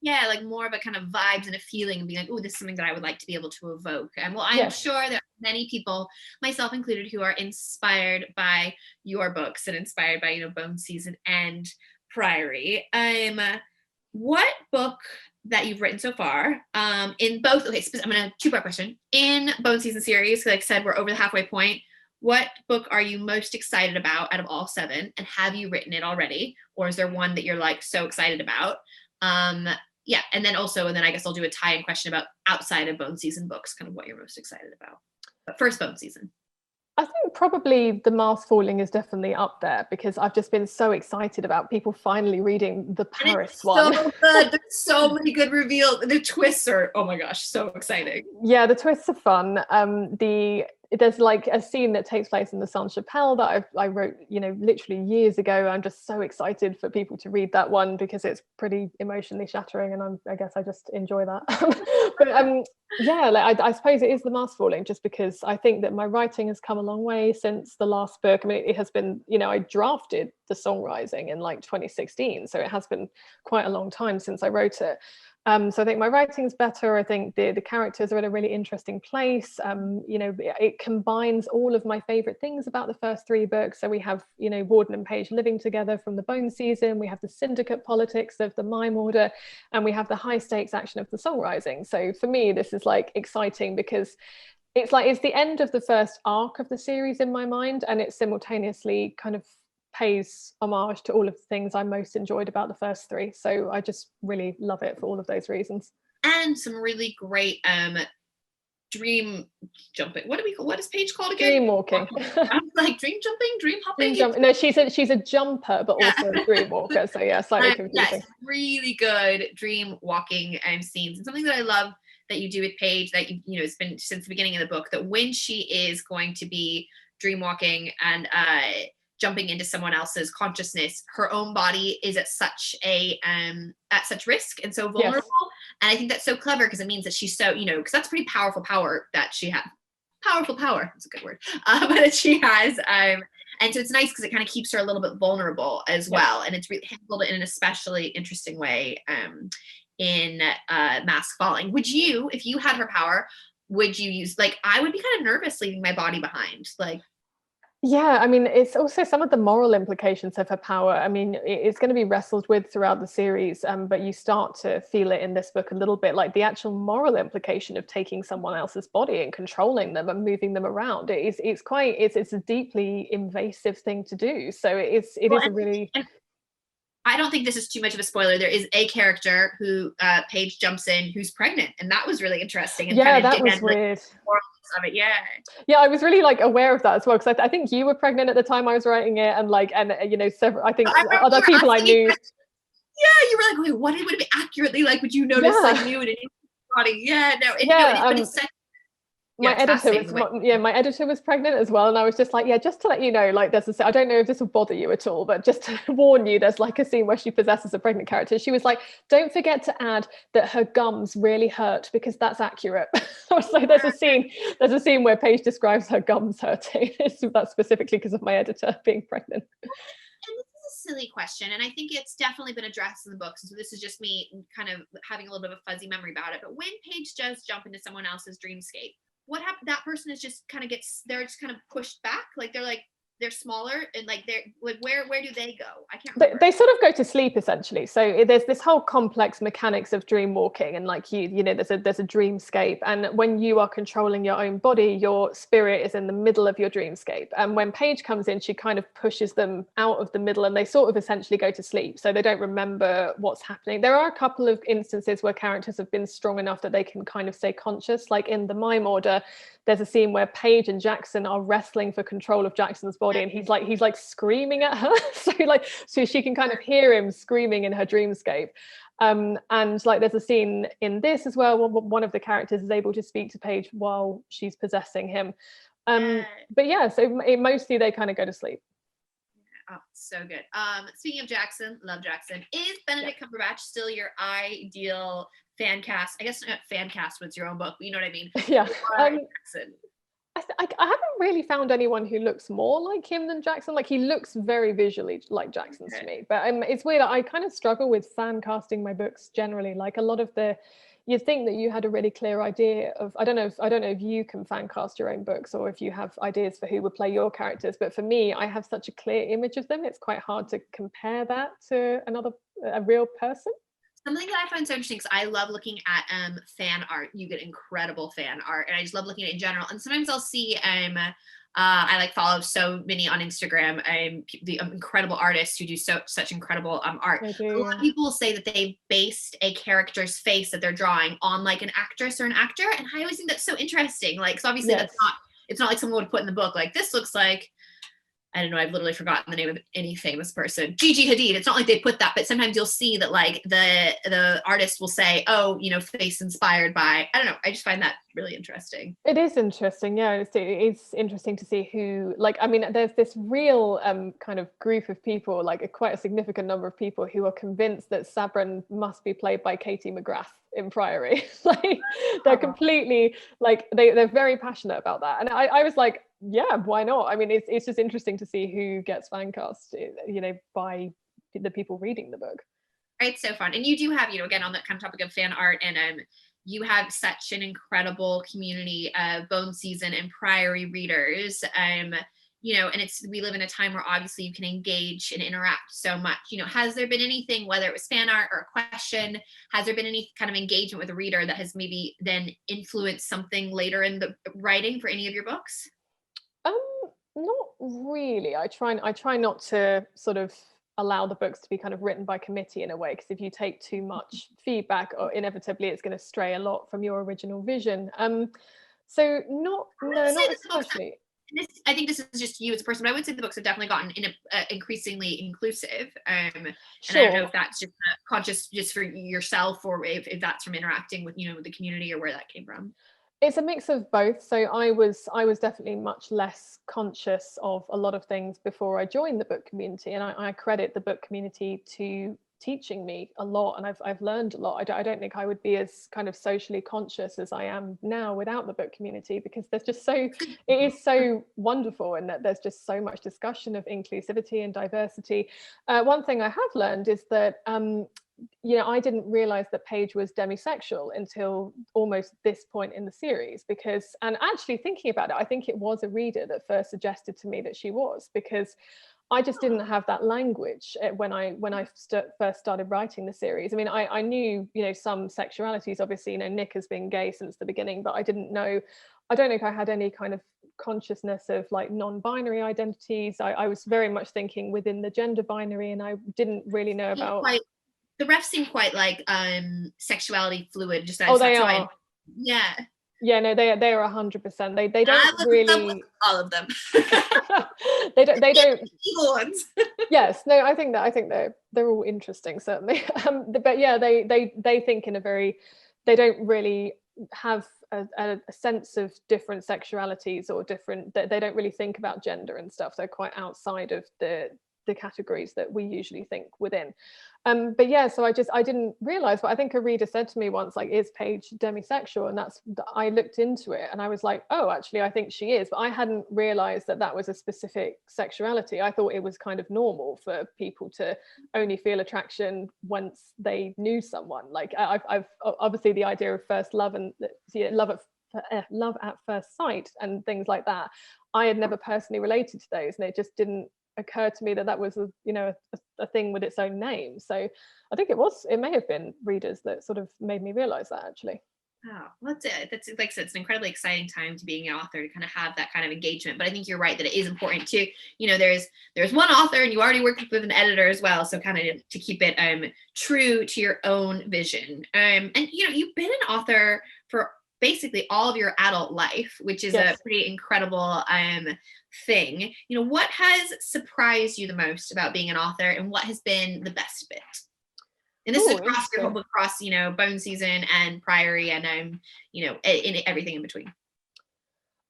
Yeah, like more of a kind of vibes and a feeling, and being like, oh, this is something that I would like to be able to evoke. And well, I'm sure there are many people, myself included, who are inspired by your books and inspired by Bone Season and Priory. What book that you've written so far, in both, okay, I'm gonna two-part question. In Bone Season series, like I said, we're over the halfway point. What book are you most excited about out of all 7, and have you written it already, or is there one that you're like so excited about? And then I guess I'll do a tie-in question about outside of Bone Season books, kind of what you're most excited about. But first, Bone Season.
I think probably The Mask Falling is definitely up there, because I've just been so excited about people finally reading the Paris one.
So good. There's so many good reveals. The twists are, oh my gosh, so exciting.
Yeah, the twists are fun. There's like a scene that takes place in the Sainte-Chapelle that I wrote, literally years ago. I'm just so excited for people to read that one because it's pretty emotionally shattering, and I guess I just enjoy that. But I suppose it is The Mask Falling, just because I think that my writing has come a long way since the last book. I mean, it has been, I drafted The Song Rising in like 2016, so it has been quite a long time since I wrote it. So I think my writing's better. I think the characters are at a really interesting place. It combines all of my favorite things about the first 3 books. So we have, Warden and Paige living together from the Bone Season. We have the syndicate politics of the Mime Order, and we have the high stakes action of the Song Rising. So for me, this is like exciting because it's the end of the first arc of the series in my mind, and it simultaneously kind of pays homage to all of the things I most enjoyed about the first 3. So I just really love it for all of those reasons.
And some really great dream jumping. What is Paige called again?
Dream walking.
I'm like dream jumping, dream hopping.
No, she's a jumper, but also a dream walker. So yeah, slightly confusing.
Yes, really good dream walking scenes. And something that I love that you do with Paige, that it's been since the beginning of the book, that when she is going to be dream walking and jumping into someone else's consciousness, her own body is at such risk and so vulnerable.
Yes.
And I think that's so clever, because it means that she's so, because that's pretty powerful power that she has. Powerful power, that's a good word, but that she has. And so it's nice because it kind of keeps her a little bit vulnerable as well. And it's really handled in an especially interesting way in Mask Falling. Would you, if you had her power, would you use, like, I would be kind of nervous leaving my body behind. Like,
yeah, I mean, it's also some of the moral implications of her power. I mean, it's going to be wrestled with throughout the series, but you start to feel it in this book a little bit, like the actual moral implication of taking someone else's body and controlling them and moving them around. It's a deeply invasive thing to do. So it is a really.
And I don't think this is too much of a spoiler. There is a character who Paige jumps in who's pregnant, and that was really interesting. And
yeah, that was weird.
Of it, yeah,
I was really like aware of that as well, because I think you were pregnant at the time I was writing it, and several, I think other people I knew.
Yeah, you were like, wait, what would it be accurately like? Would you notice like new in an body? Yeah, no, but it's such.
My editor was pregnant as well, and I was just like, just to let you know, like, there's I don't know if this will bother you at all, but just to warn you, there's like a scene where she possesses a pregnant character. She was like, don't forget to add that her gums really hurt, because that's accurate. I was like, there's a scene where Paige describes her gums hurting. That's specifically because of my editor being pregnant.
And this is a silly question, and I think it's definitely been addressed in the books, so this is just me kind of having a little bit of a fuzzy memory about it. But when Paige does jump into someone else's dreamscape, what happened? That person is just kind of they're just kind of pushed back, like they're smaller, and like they're like, where do they go? I can't remember.
They sort of go to sleep, essentially. So there's this whole complex mechanics of dream walking, and like there's a dreamscape, and when you are controlling your own body, your spirit is in the middle of your dreamscape, and when Paige comes in, she kind of pushes them out of the middle, and they sort of essentially go to sleep, so they don't remember what's happening. There are a couple of instances where characters have been strong enough that they can kind of stay conscious, like in the Mime Order. There's a scene where Paige and Jackson are wrestling for control of Jackson's body, and he's like screaming at her, so she can kind of hear him screaming in her dreamscape. And like there's a scene in this as well where one of the characters is able to speak to Paige while she's possessing him. But yeah, so mostly they kind of go to sleep.
Oh, so good. Speaking of Jackson, love Jackson. Is Benedict Cumberbatch still your ideal fan cast? I guess not fan cast, but it's your own book, but you know what I mean.
Yeah.
Jackson.
I haven't really found anyone who looks more like him than Jackson. Like, he looks very visually like Jackson to me. But it's weird. I kind of struggle with fan casting my books generally. Like, a lot of you'd think that you had a really clear idea of, I don't know if you can fan cast your own books or if you have ideas for who would play your characters, but for me, I have such a clear image of them. It's quite hard to compare that to a real person.
Something that I find so interesting, because I love looking at fan art. You get incredible fan art, and I just love looking at it in general. And sometimes I'll see I like follow so many on Instagram, the incredible artists who do such incredible art. A lot of people will say that they based a character's face that they're drawing on like an actress or an actor, and I always think that's so interesting. Like, so obviously it's not like someone would put in the book like, this looks like, I don't know, I've literally forgotten the name of any famous person. Gigi Hadid. It's not like they put that, but sometimes you'll see that like the artist will say, oh, face inspired by, I don't know. I just find that really interesting.
It is interesting. Yeah, it's interesting to see who, like, I mean, there's this real kind of group of people, like quite a significant number of people who are convinced that Sabran must be played by Katie McGrath in Priory. Like, they're completely, like, they're very passionate about that. And I was like, yeah, why not? I mean, it's just interesting to see who gets fan cast, by the people reading the book.
It's so fun. And you do have, again, on that kind of topic of fan art, and you have such an incredible community of Bone Season and Priory readers. And we live in a time where obviously you can engage and interact so much. Has there been anything, whether it was fan art or a question, has there been any kind of engagement with a reader that has maybe then influenced something later in the writing for any of your books?
Not really. I try not to sort of allow the books to be kind of written by committee in a way, because if you take too much feedback, or inevitably it's going to stray a lot from your original vision. So not especially.
I think this is just you as a person, but I would say the books have definitely gotten increasingly inclusive. And I don't know if that's just conscious just for yourself, or if that's from interacting with, with the community, or where that came from.
It's a mix of both. So I was definitely much less conscious of a lot of things before I joined the book community, and I credit the book community to teaching me a lot, and I've learned a lot. I don't think I would be as kind of socially conscious as I am now without the book community, because there's just it is so wonderful, and that there's just so much discussion of inclusivity and diversity. One thing I have learned is that I didn't realize that Paige was demisexual until almost this point in the series, and actually thinking about it, I think it was a reader that first suggested to me that she was, because I just didn't have that language when I first started writing the series. I mean, I knew, some sexualities, obviously, Nick has been gay since the beginning, but I don't think I had any kind of consciousness of like non-binary identities. I was very much thinking within the gender binary, and I didn't really know about...
The refs seem quite like sexuality fluid. Just
they are. Yeah, no, they are 100%. They don't really
all of them.
they don't
evil ones.
Yes, no, I think they're all interesting, certainly. But yeah, they think in a very... They don't really have a sense of different sexualities or different... They don't really think about gender and stuff. They're quite outside of the categories that we usually think within. But yeah, so I didn't realize, but I think a reader said to me once, like, is Paige demisexual? And I looked into it and I was like, oh, actually, I think she is. But I hadn't realized that was a specific sexuality. I thought it was kind of normal for people to only feel attraction once they knew someone. Like, I've obviously the idea of first love and love at first sight and things like that, I had never personally related to those, and it just didn't occur to me that was a thing with its own name. So I think it may have been readers that sort of made me realize that, actually.
Oh, that's it. That's, like I said, it's an incredibly exciting time to being an author, to kind of have that kind of engagement. But I think you're right that it is important to, there's one author and you already worked with an editor as well. So kind of to keep it true to your own vision. And you've been an author for basically all of your adult life, which is a pretty incredible thing. What has surprised you the most about being an author, and what has been the best bit? And this is across your whole book, across Bone Season and Priory, and in everything in between.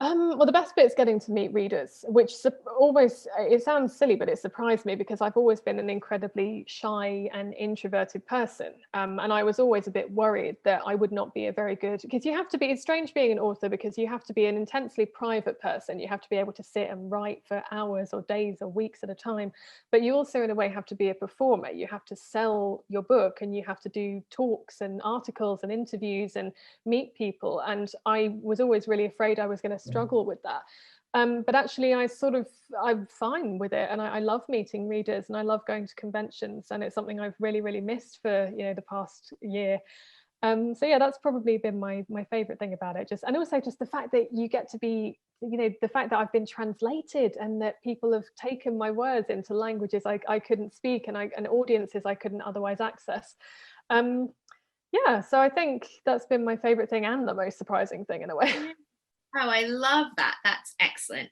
Well, the best bit is getting to meet readers, which always, it sounds silly, but it surprised me because I've always been an incredibly shy and introverted person. And I was always a bit worried that I would not be a very good, because you have to be, it's strange being an author because you have to be an intensely private person. You have to be able to sit and write for hours or days or weeks at a time. But you also, in a way, have to be a performer. You have to sell your book, and you have to do talks and articles and interviews and meet people. And I was always really afraid I was going to struggle with that. But actually I'm fine with it, and I love meeting readers, and I love going to conventions, and it's something I've really, really missed for the past year. So yeah, that's probably been my favorite thing about it. And also the fact that you get to be, the fact that I've been translated, and that people have taken my words into languages I couldn't speak, and audiences I couldn't otherwise access. Yeah, so I think that's been my favorite thing, and the most surprising thing in a way.
Oh, I love that. That's excellent.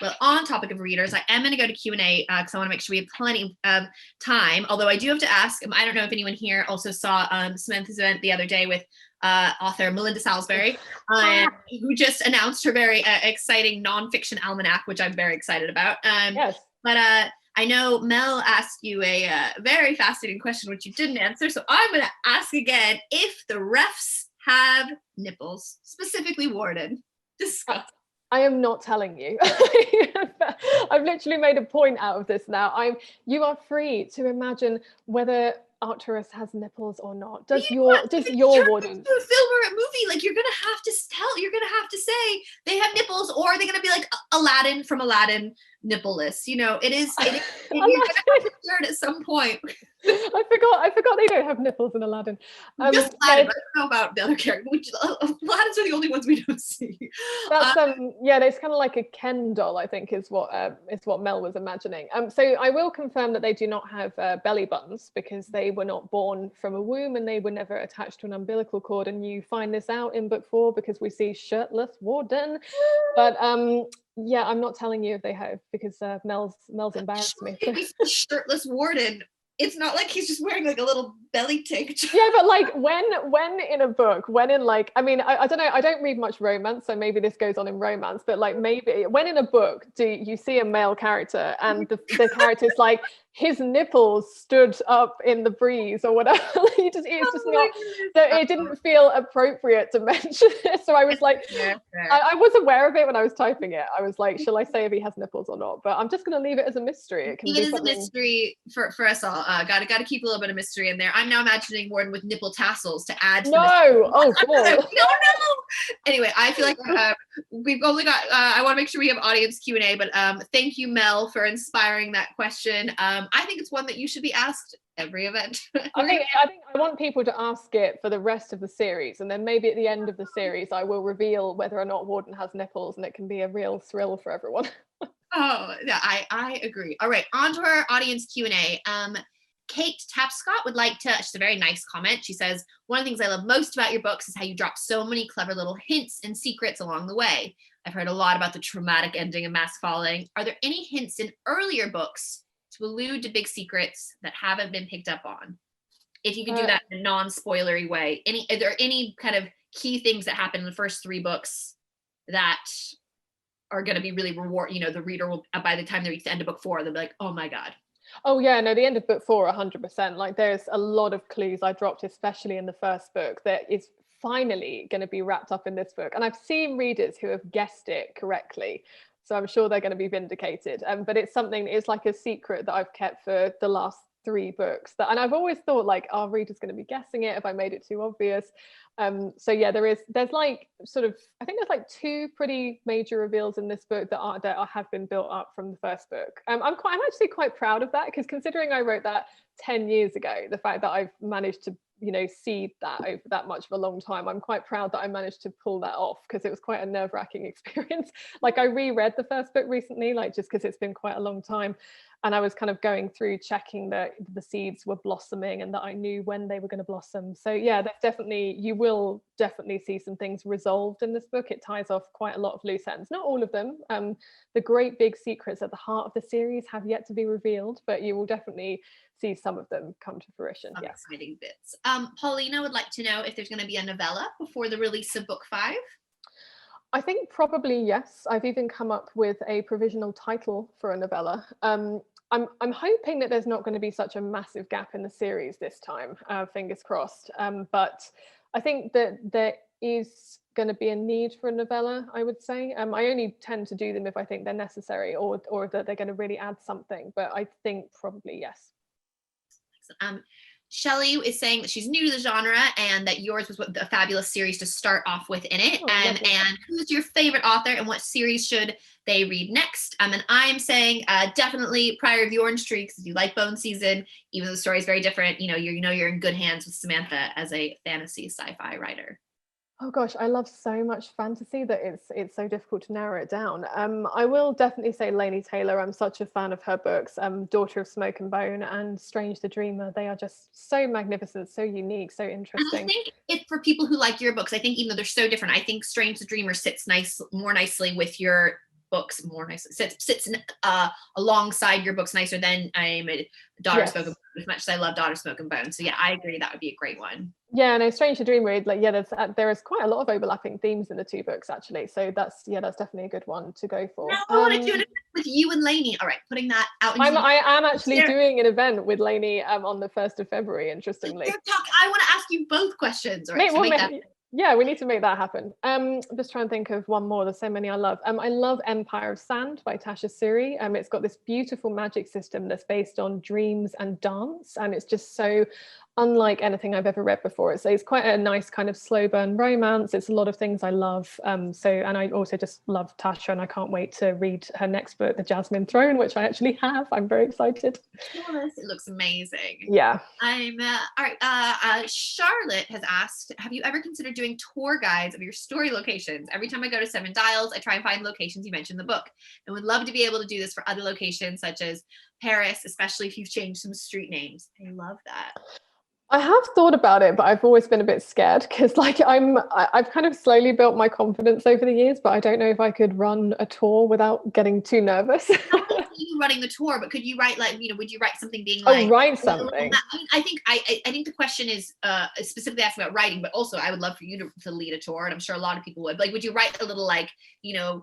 Well, on topic of readers, I am going to go to Q&A because I want to make sure we have plenty of time. Although I do have to ask, I don't know if anyone here also saw Samantha's event the other day with author Melinda Salisbury, who just announced her very exciting nonfiction almanac, which I'm very excited about.
Yes.
But I know Mel asked you a very fascinating question, which you didn't answer. So I'm going to ask again, if the refs have nipples, specifically Warden. Discuss.
I am not telling you. I've literally made a point out of this now. You are free to imagine whether Arcturus has nipples or not. Does your Warden?
To film or a movie, like, you're gonna have to say they have nipples, or are they gonna be like Aladdin from Aladdin, nippleless? It is you're gonna have to share it at some point.
I forgot they don't have nipples in Aladdin.
Just Aladdin, I don't know about the other characters, which Aladdin's are the only ones we don't see.
That's it's kind of like a Ken doll, I think, is what Mel was imagining. So I will confirm that they do not have belly buttons, because they were not born from a womb, and they were never attached to an umbilical cord. And you find this out in book 4 because we see shirtless Warden. But yeah, I'm not telling you if they have, because Mel's embarrassed me.
Shirtless Warden it's not like he's just wearing like a little belly tank.
Yeah, but like when in a book, when in like, I mean, I don't know, I don't read much romance, so maybe this goes on in romance, but like maybe when in a book do you see a male character and the character's like his nipples stood up in the breeze or whatever. It's just not, so it didn't feel appropriate to mention it. So I was like, I was aware of it when I was typing it. I was like, shall I say if he has nipples or not? But I'm just going to leave it as a mystery.
It is a mystery for us all. Got to keep a little bit of mystery in there. I'm now imagining Warden with nipple tassels to add to
no. Oh god.
No. Anyway, I feel like we've only got. I want to make sure we have audience Q&A, but thank you, Mel, for inspiring that question. I think it's one that you should be asked every event.
I think I want people to ask it for the rest of the series, and then maybe at the end of the series I will reveal whether or not Warden has nipples, and it can be a real thrill for everyone.
Oh yeah, I agree. All right, on to our audience Q&A. Kate Tapscott would like to, she's a very nice comment. She says, one of the things I love most about your books is how you drop so many clever little hints and secrets along the way. I've heard a lot about the traumatic ending of Mask Falling. Are there any hints in earlier books to allude to big secrets that haven't been picked up on? If you could do that in a non-spoilery way, are there any kind of key things that happen in the first 3 books that are going to be really the reader will, by the time they reach the end of book 4, they'll be like, oh my God.
Oh yeah, no, the end of book 4, 100%. Like there's a lot of clues I dropped, especially in the first book, that is finally going to be wrapped up in this book. And I've seen readers who have guessed it correctly, so I'm sure they're going to be vindicated. But it's something, it's like a secret that I've kept for the last 3 books, and I've always thought like, our readers going to be guessing it if I made it too obvious. So yeah, there's like sort of, I think there's like 2 pretty major reveals in this book that have been built up from the first book. I'm actually quite proud of that, because considering I wrote that 10 years ago, the fact that I've managed to seed that over that much of a long time, I'm quite proud that I managed to pull that off, because it was quite a nerve-wracking experience. Like I reread the first book recently, like just because it's been quite a long time, and I was kind of going through checking that the seeds were blossoming and that I knew when they were going to blossom. So yeah, you will definitely see some things resolved in this book. It ties off quite a lot of loose ends, not all of them. The great big secrets at the heart of the series have yet to be revealed, but you will definitely see some of them come to fruition.
Some exciting bits. Paulina would like to know if there's going to be a novella before the release of book 5.
I think probably yes. I've even come up with a provisional title for a novella. I'm hoping that there's not going to be such a massive gap in the series this time, fingers crossed. But I think that there is going to be a need for a novella, I would say. I only tend to do them if I think they're necessary, or that they're going to really add something. But I think probably yes.
Shelley is saying that she's new to the genre and that yours was a fabulous series to start off with in it. And who's your favorite author and what series should they read next? And I'm saying definitely Prior of the Orange Tree, because you like Bone Season, even though the story is very different. You're in good hands with Samantha as a fantasy sci-fi writer.
Oh gosh, I love so much fantasy that it's so difficult to narrow it down. I will definitely say Laini Taylor. I'm such a fan of her books. Daughter of Smoke and Bone and Strange the Dreamer. They are just so magnificent, so unique, so interesting.
And I think if for people who like your books, I think even though they're so different, I think Strange the Dreamer sits more nicely with your books, sits alongside your books nicer than I'm a Daughter of Smoke and Bone, as much as I love Daughter of Smoke and Bone. So yeah, I agree that would be a great one.
Yeah, no, Strange to Dream read, like, yeah, there is quite a lot of overlapping themes in the 2 books actually. So that's definitely a good one to go for.
No, I want to do an event with you and Laini. All right, putting that out.
I am actually doing an event with Laini on the 1st of February, interestingly.
I want to ask you both questions. All right,
yeah, we need to make that happen. I'm just trying to think of one more. There's so many I love. I love Empire of Sand by Tasha Suri. It's got this beautiful magic system that's based on dreams and dance, and it's just so unlike anything I've ever read before. It's quite a nice kind of slow burn romance. It's a lot of things I love. And I also just love Tasha, and I can't wait to read her next book, The Jasmine Throne, which I actually have. I'm very excited.
It looks amazing.
Yeah.
I'm all right. Charlotte has asked, have you ever considered doing tour guides of your story locations? Every time I go to Seven Dials, I try and find locations you mentioned in the book, and would love to be able to do this for other locations such as Paris, especially if you've changed some street names. I love that.
I have thought about it, but I've always been a bit scared, because like I've kind of slowly built my confidence over the years, but I don't know if I could run a tour without getting too nervous.
you running the tour, but could you write like, would you write something being like,
write something?
I think the question is specifically asking about writing, but also I would love for you to lead a tour, and I'm sure a lot of people would. Like, would you write a little like, go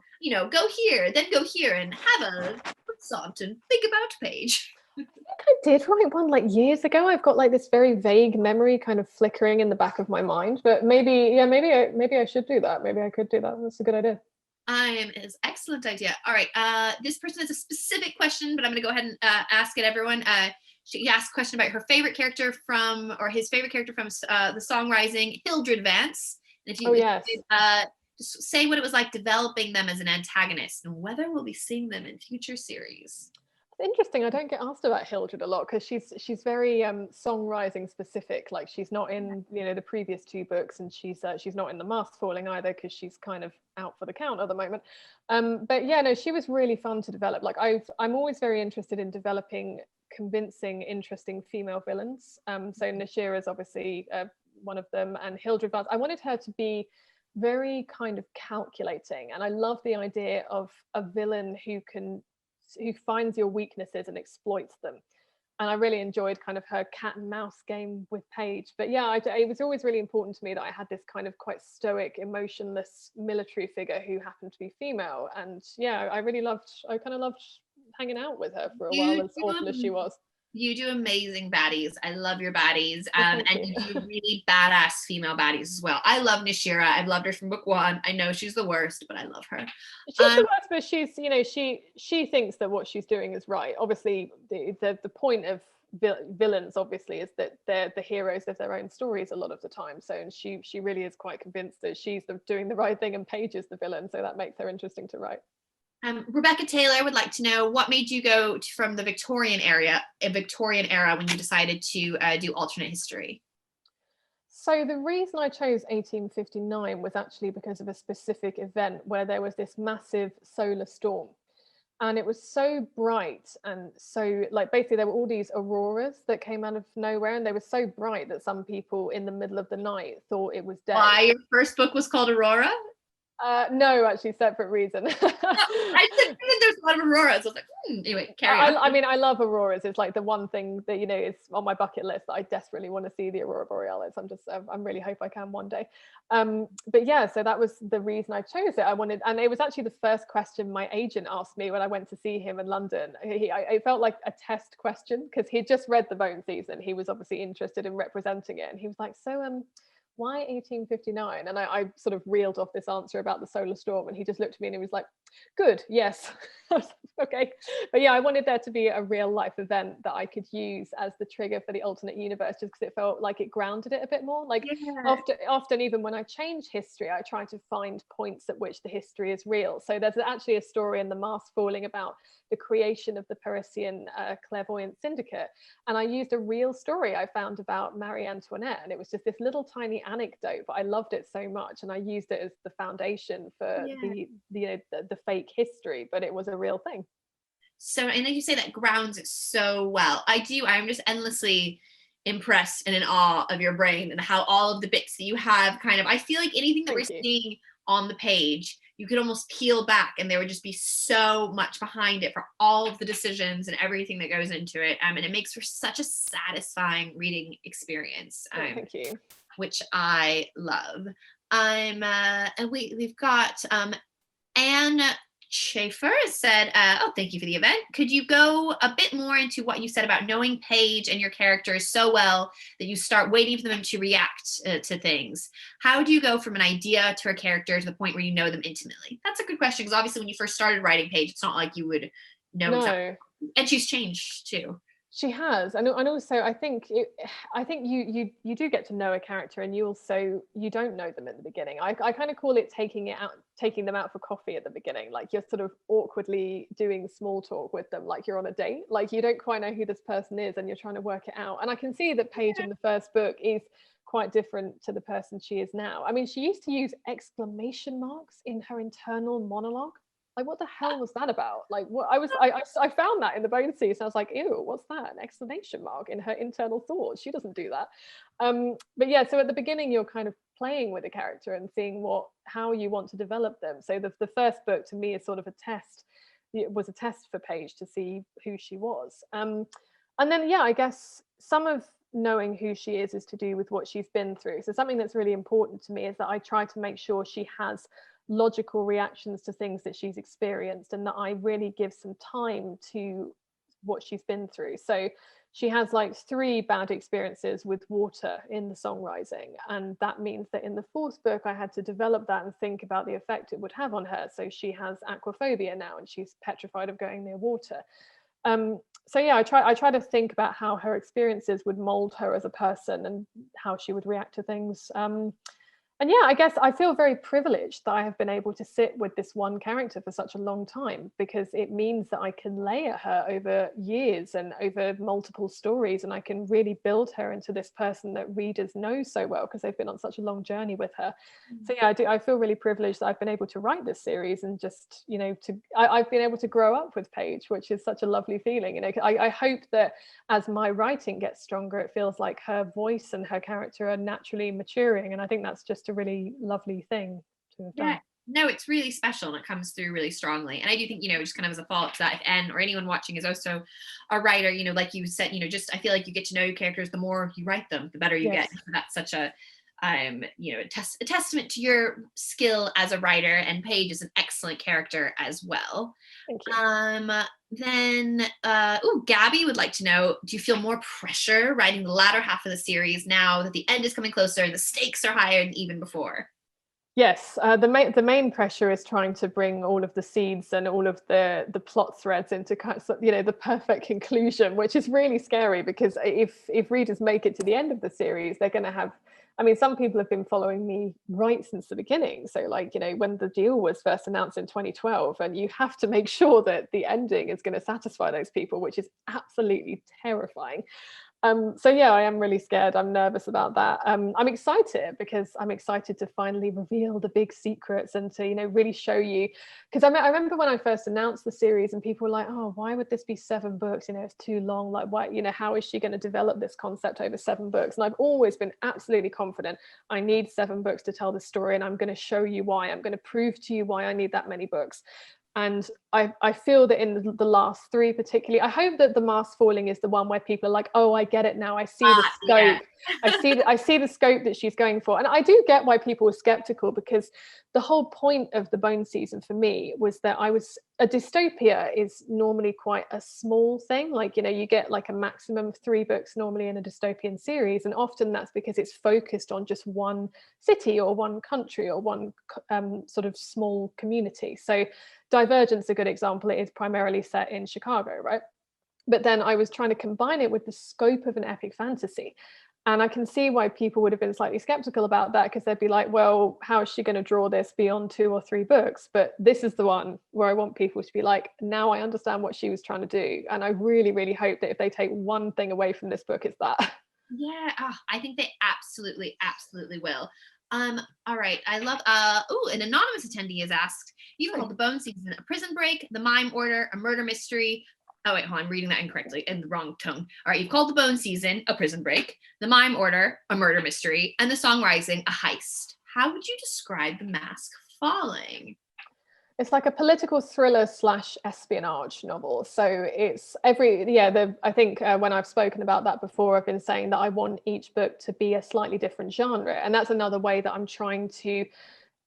here, then go here, and have a croissant and think about Paige?
I did write one like years ago. I've got like this very vague memory kind of flickering in the back of my mind, but maybe I should do that. Maybe I could do that. That's a good idea.
It's excellent idea. All right. This person has a specific question, but I'm going to go ahead and ask it, everyone. She asked a question about her favorite character or his favorite character from the Song Rising, Hildred Vance. And if you just say what it was like developing them as an antagonist and whether we'll be seeing them in future series.
Interesting. I don't get asked about Hildred a lot because she's very Song Rising specific. Like, she's not in the previous 2 books, and she's not in the Mask Falling either because she's kind of out for the count at the moment. But yeah, no, she was really fun to develop. Like, I'm always very interested in developing convincing, interesting female villains. So Nashira is obviously one of them, and Hildred Vance. I wanted her to be very kind of calculating, and I love the idea of a villain who finds your weaknesses and exploits them. And I really enjoyed kind of her cat and mouse game with Paige. But yeah, it was always really important to me that I had this kind of quite stoic, emotionless military figure who happened to be female. And yeah, I kind of loved hanging out with her for a while, as awful as she was.
You do amazing baddies. I love your baddies. And you do really badass female baddies as well. I love Nashira. I've loved her from book 1. I know she's the worst, but I love her.
She's the worst, but she's, she thinks that what she's doing is right. Obviously, the point of villains, obviously, is that they're the heroes of their own stories a lot of the time. So, and she really is quite convinced that she's doing the right thing and Paige is the villain. So that makes her interesting to write.
Rebecca Taylor would like to know what made you go from the Victorian era when you decided to do alternate history.
So the reason I chose 1859 was actually because of a specific event where there was this massive solar storm, and it was so bright and so, like, basically there were all these auroras that came out of nowhere, and they were so bright that some people in the middle of the night thought it was day.
Why your first book was called Aurora?
No, actually, separate reason.
I said there's a lot of auroras. I was like, anyway, carry on.
I mean, I love auroras. It's like the one thing that, is on my bucket list that I desperately want to see, the Aurora Borealis. I'm really hope I can one day. But yeah, so that was the reason I chose it. And it was actually the first question my agent asked me when I went to see him in London. It felt like a test question because he'd just read the Bone Season. He was obviously interested in representing it. And he was like, so, why 1859? And I sort of reeled off this answer about the solar storm, and he just looked at me and he was like, good, yes. Okay. But yeah, I wanted there to be a real life event that I could use as the trigger for the alternate universe, just because it felt like it grounded it a bit more. Like, often even when I change history, I try to find points at which the history is real. So there's actually a story in The Mask Falling about the creation of the Parisian clairvoyant syndicate, and I used a real story I found about Marie Antoinette, and it was just this little tiny anecdote, but I loved it so much, and I used it as the foundation for the fake history, but it was a real thing.
So, and like you say, that grounds it so well. I'm just endlessly impressed and in awe of your brain and how all of the bits that you have I feel like anything that we're seeing on the page, you could almost peel back and there would just be so much behind it for all of the decisions and everything that goes into it. And it makes for such a satisfying reading experience.
Thank you.
Which I love. And we've got Anne Schaefer said, thank you for the event. Could you go a bit more into what you said about knowing Paige and your characters so well that you start waiting for them to react to things? How do you go from an idea to a character to the point where you know them intimately? That's a good question, because obviously when you first started writing Paige, it's not like you would know.
No.
And she's changed too.
She has, and also I think you do get to know a character, and you don't know them at the beginning. I kind of call it taking them out for coffee at the beginning. Like, you're sort of awkwardly doing small talk with them, like you're on a date. Like, you don't quite know who this person is, and you're trying to work it out. And I can see that Paige in the first book is quite different to the person she is now. I mean, she used to use exclamation marks in her internal monologue. Like, what the hell was that about? Like, what I found that in the Bone Season. I was like, ew, what's that? An exclamation mark in her internal thoughts. She doesn't do that. But yeah, so at the beginning, you're kind of playing with a character and seeing how you want to develop them. So the first book to me is sort of a test it was a test for Paige to see who she was. And then, yeah, I guess some of knowing who she is to do with what she's been through. So something that's really important to me is that I try to make sure she has logical reactions to things that she's experienced, and that I really give some time to what she's been through. So she has like 3 bad experiences with water in the song Rising, and that means that in the 4th book I had to develop that and think about the effect it would have on her. So she has aquaphobia now, and she's petrified of going near water. So yeah, I try to think about how her experiences would mold her as a person and how she would react to things. And yeah, I guess I feel very privileged that I have been able to sit with this one character for such a long time, because it means that I can layer her over years and over multiple stories, and I can really build her into this person that readers know so well because they've been on such a long journey with her. So yeah, I feel really privileged that I've been able to write this series, and just, you know, I've been able to grow up with Paige, which is such a lovely feeling. You know, I hope that as my writing gets stronger, it feels like her voice and her character are naturally maturing, and I think that's just a really lovely thing to have done.
No, it's really special, and it comes through really strongly. And I do think, you know, just kind of as a follow-up to that, if Anne or anyone watching is also a writer, you know, like you said, you know, just I feel like you get to know your characters, the more you write them, the better you
Yes.
get. So that's such a you know, a testament to your skill as a writer, and Paige is an excellent character as well.
Thank you.
Then Gabby would like to know, do you feel more pressure writing the latter half of the series now that the end is coming closer and the stakes are higher than even before?
Yes, the main pressure is trying to bring all of the seeds and all of the plot threads into kind of, you know, the perfect conclusion, which is really scary, because if readers make it to the end of the series, they're going to have, I mean, some people have been following me right since the beginning. So like, you know, when the deal was first announced in 2012, and you have to make sure that the ending is going to satisfy those people, which is absolutely terrifying. So yeah, I am really scared. I'm nervous about that. I'm excited, because I'm excited to finally reveal the big secrets and to, you know, really show you. Because I remember when I first announced the series, and people were like, "Oh, why would this be 7 books? You know, it's too long. Like, why? You know, how is she going to develop this concept over 7 books?" And I've always been absolutely confident. I need 7 books to tell the story, and I'm going to show you why. I'm going to prove to you why I need that many books. And I feel that in the last 3 particularly, I hope that the mask falling is the one where people are like, oh, I get it now, I see the scope.
Yeah.
I see the scope that she's going for. And I do get why people were skeptical, because the whole point of the Bone season for me was that a dystopia is normally quite a small thing. Like, you know, you get like a maximum of 3 books normally in a dystopian series, and often that's because it's focused on just one city or one country or one sort of small community. So Divergent's a good example. It is primarily set in Chicago, right? But then I was trying to combine it with the scope of an epic fantasy. And I can see why people would have been slightly skeptical about that, because they'd be like, well, how is she going to draw this beyond 2 or 3 books? But this is the one where I want people to be like, now I understand what she was trying to do. And I really, really hope that if they take one thing away from this book, it's that.
Yeah, I think they absolutely will. All right, I love an anonymous attendee has asked, you've called the Bone season a prison break, the Mime Order a murder mystery. Oh wait, hold on, I'm reading that incorrectly, in the wrong tone. All right, you've called the Bone season a prison break, the Mime Order a murder mystery, and the Song Rising a heist. How would you describe The Mask Falling?
It's like a political thriller / espionage novel. So it's I think when I've spoken about that before, I've been saying that I want each book to be a slightly different genre. And that's another way that I'm trying to,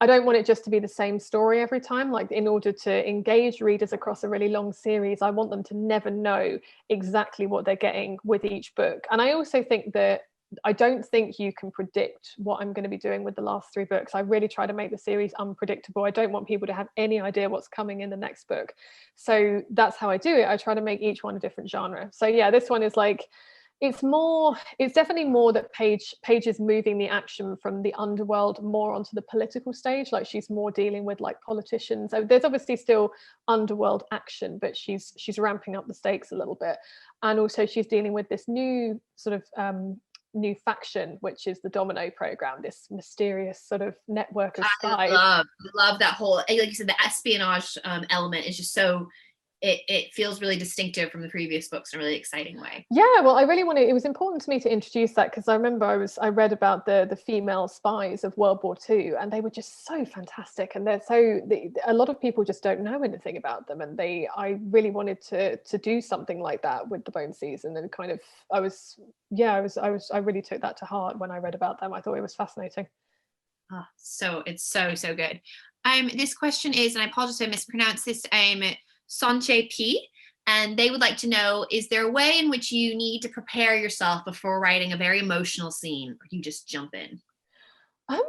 I don't want it just to be the same story every time. Like, in order to engage readers across a really long series, I want them to never know exactly what they're getting with each book. And I also think that I don't think you can predict what I'm going to be doing with the last 3 books. I really try to make the series unpredictable. I don't want people to have any idea what's coming in the next book. So that's how I do it. I try to make each one a different genre. So yeah, this one is like, it's definitely more that Paige is moving the action from the underworld more onto the political stage. Like, she's more dealing with like politicians. So there's obviously still underworld action, but she's ramping up the stakes a little bit. And also she's dealing with this new sort of new faction, which is the Domino program, this mysterious sort of network of spies.
I love that whole, like you said, the espionage element is just so it feels really distinctive from the previous books in a really exciting way.
Yeah, well, I really wanted, it was important to me to introduce that because I remember I read about the female spies of World War II, and they were just so fantastic, and a lot of people just don't know anything about them, and I really wanted to do something like that with the Bone Season, and kind of I really took that to heart when I read about them. I thought it was fascinating.
Oh, so it's so good. This question is, and I apologize if I mispronounced this, Sanche P, and they would like to know, is there a way in which you need to prepare yourself before writing a very emotional scene, or you just jump in?
Um,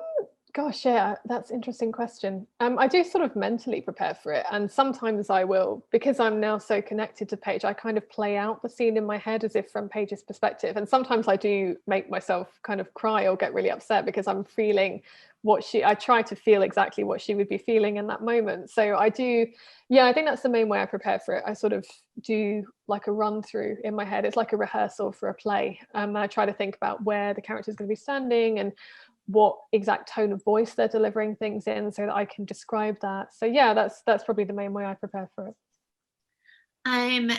Gosh, yeah, that's an interesting question. I do sort of mentally prepare for it, and sometimes I will, because I'm now so connected to Paige, I kind of play out the scene in my head as if from Paige's perspective. And sometimes I do make myself kind of cry or get really upset because I'm feeling I try to feel exactly what she would be feeling in that moment. So I do, yeah, I think that's the main way I prepare for it. I sort of do like a run through in my head. It's like a rehearsal for a play. I try to think about where the character is going to be standing and what exact tone of voice they're delivering things in so that I can describe that. So yeah, that's probably the main way I prepare for it.
And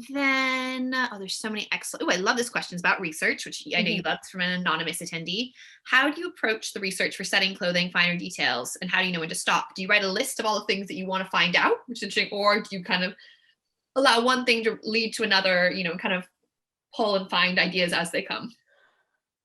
then, there's so many excellent, I love this question. It's about research, which I know you loved from an anonymous attendee. How do you approach the research for setting, clothing, finer details? And how do you know when to stop? Do you write a list of all the things that you want to find out, which is interesting, or do you kind of allow one thing to lead to another, kind of pull and find ideas as they come?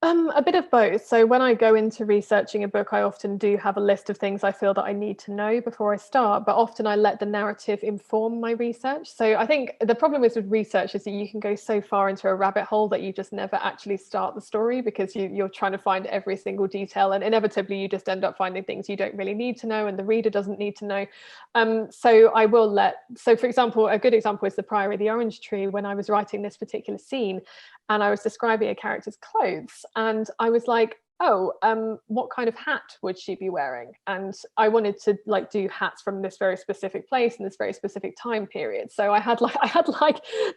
A bit of both. So when I go into researching a book, I often do have a list of things I feel that I need to know before I start, but often I let the narrative inform my research. So I think the problem is with research is that you can go so far into a rabbit hole that you just never actually start the story because you're trying to find every single detail, and inevitably you just end up finding things you don't really need to know and the reader doesn't need to know. So for example, a good example is the Priory of the Orange Tree. When I was writing this particular scene and I was describing a character's clothes, and I was like, what kind of hat would she be wearing? And I wanted to do hats from this very specific place in this very specific time period. So I had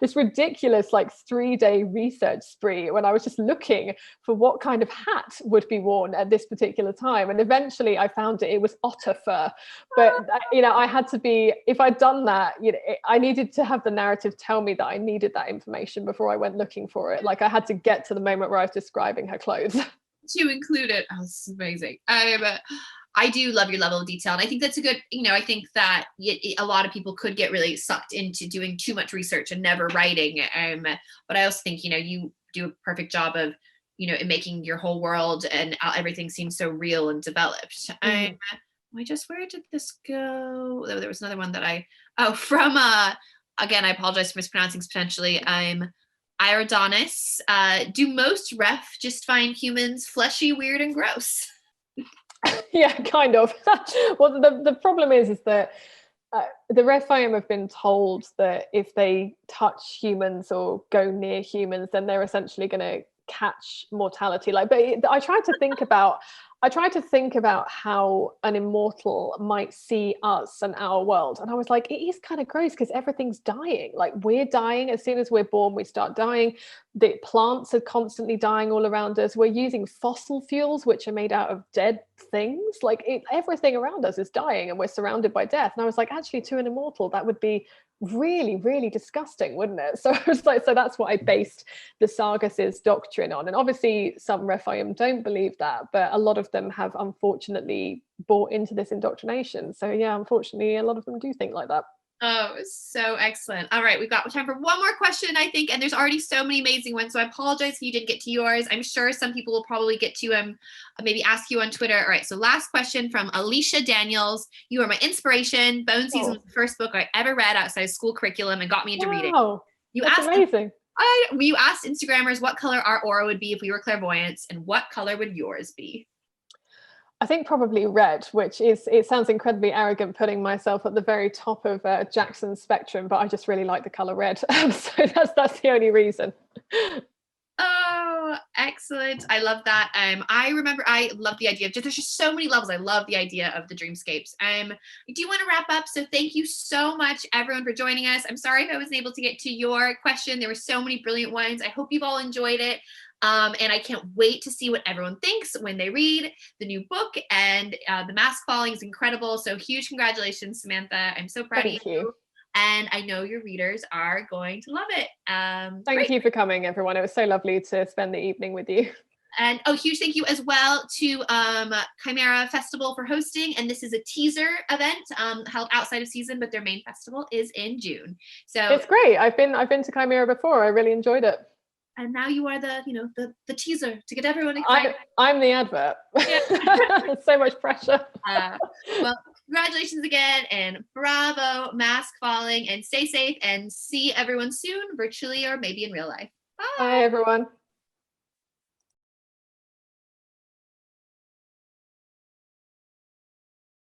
this ridiculous 3-day research spree when I was just looking for what kind of hat would be worn at this particular time. And eventually I found it was otter fur. But I had to be, if I'd done that, I needed to have the narrative tell me that I needed that information before I went looking for it. I had to get to the moment where I was describing her clothes.
To include it. Oh, this is amazing. I do love your level of detail, and I think that's a good, I think that a lot of people could get really sucked into doing too much research and never writing. But I also think, you do a perfect job of, in making your whole world and everything seems so real and developed. Where did this go? There was another one that from, again, I apologize for mispronouncing potentially. Iridonis, do most ref just find humans fleshy, weird, and gross?
Yeah, kind of. Well, the problem is that the Rephaim have been told that if they touch humans or go near humans, then they're essentially going to catch mortality. But I tried to think about how an immortal might see us and our world, and I was like, it is kind of gross because everything's dying. We're dying as soon as we're born. We start dying. The plants are constantly dying all around us. We're using fossil fuels which are made out of dead things. Everything around us is dying, and we're surrounded by death. And I was like, actually, to an immortal, that would be really, really disgusting, wouldn't it? So I was like, so that's what I based the Sargas's doctrine on. And obviously some Rephaim don't believe that, but a lot of them have unfortunately bought into this indoctrination. So yeah, unfortunately a lot of them do think like that.
Oh, so excellent. All right, we've got time for one more question, I think, and there's already so many amazing ones, so I apologize if you didn't get to yours. I'm sure some people will probably get to maybe ask you on Twitter. All right, so last question from Alicia Daniels. You are my inspiration. Bone Season was the first book I ever read outside of school curriculum and got me into reading.
That's amazing.
You asked Instagrammers what color our aura would be if we were clairvoyants, and what color would yours be?
I think probably red, it sounds incredibly arrogant putting myself at the very top of Jackson's spectrum, but I just really like the color red. So that's the only reason.
Oh, excellent. I love that. I love the idea of there's just so many levels. I love the idea of the dreamscapes. I do want to wrap up. So thank you so much, everyone, for joining us. I'm sorry if I wasn't able to get to your question. There were so many brilliant ones. I hope you've all enjoyed it. And I can't wait to see what everyone thinks when they read the new book. And the mask falling is incredible. So huge congratulations, Samantha. I'm so proud of you. and I know your readers are going to love it.
Thank you for coming, everyone. It was so lovely to spend the evening with you.
And huge thank you as well to Chimera Festival for hosting. And this is a teaser event held outside of season, but their main festival is in June. So
it's great. I've been to Chimera before. I really enjoyed it.
And now you are the teaser to get everyone excited.
I'm the advert. Yeah. So much pressure.
Well, congratulations again, and bravo, mask falling, and stay safe, and see everyone soon, virtually or maybe in real life.
Bye everyone.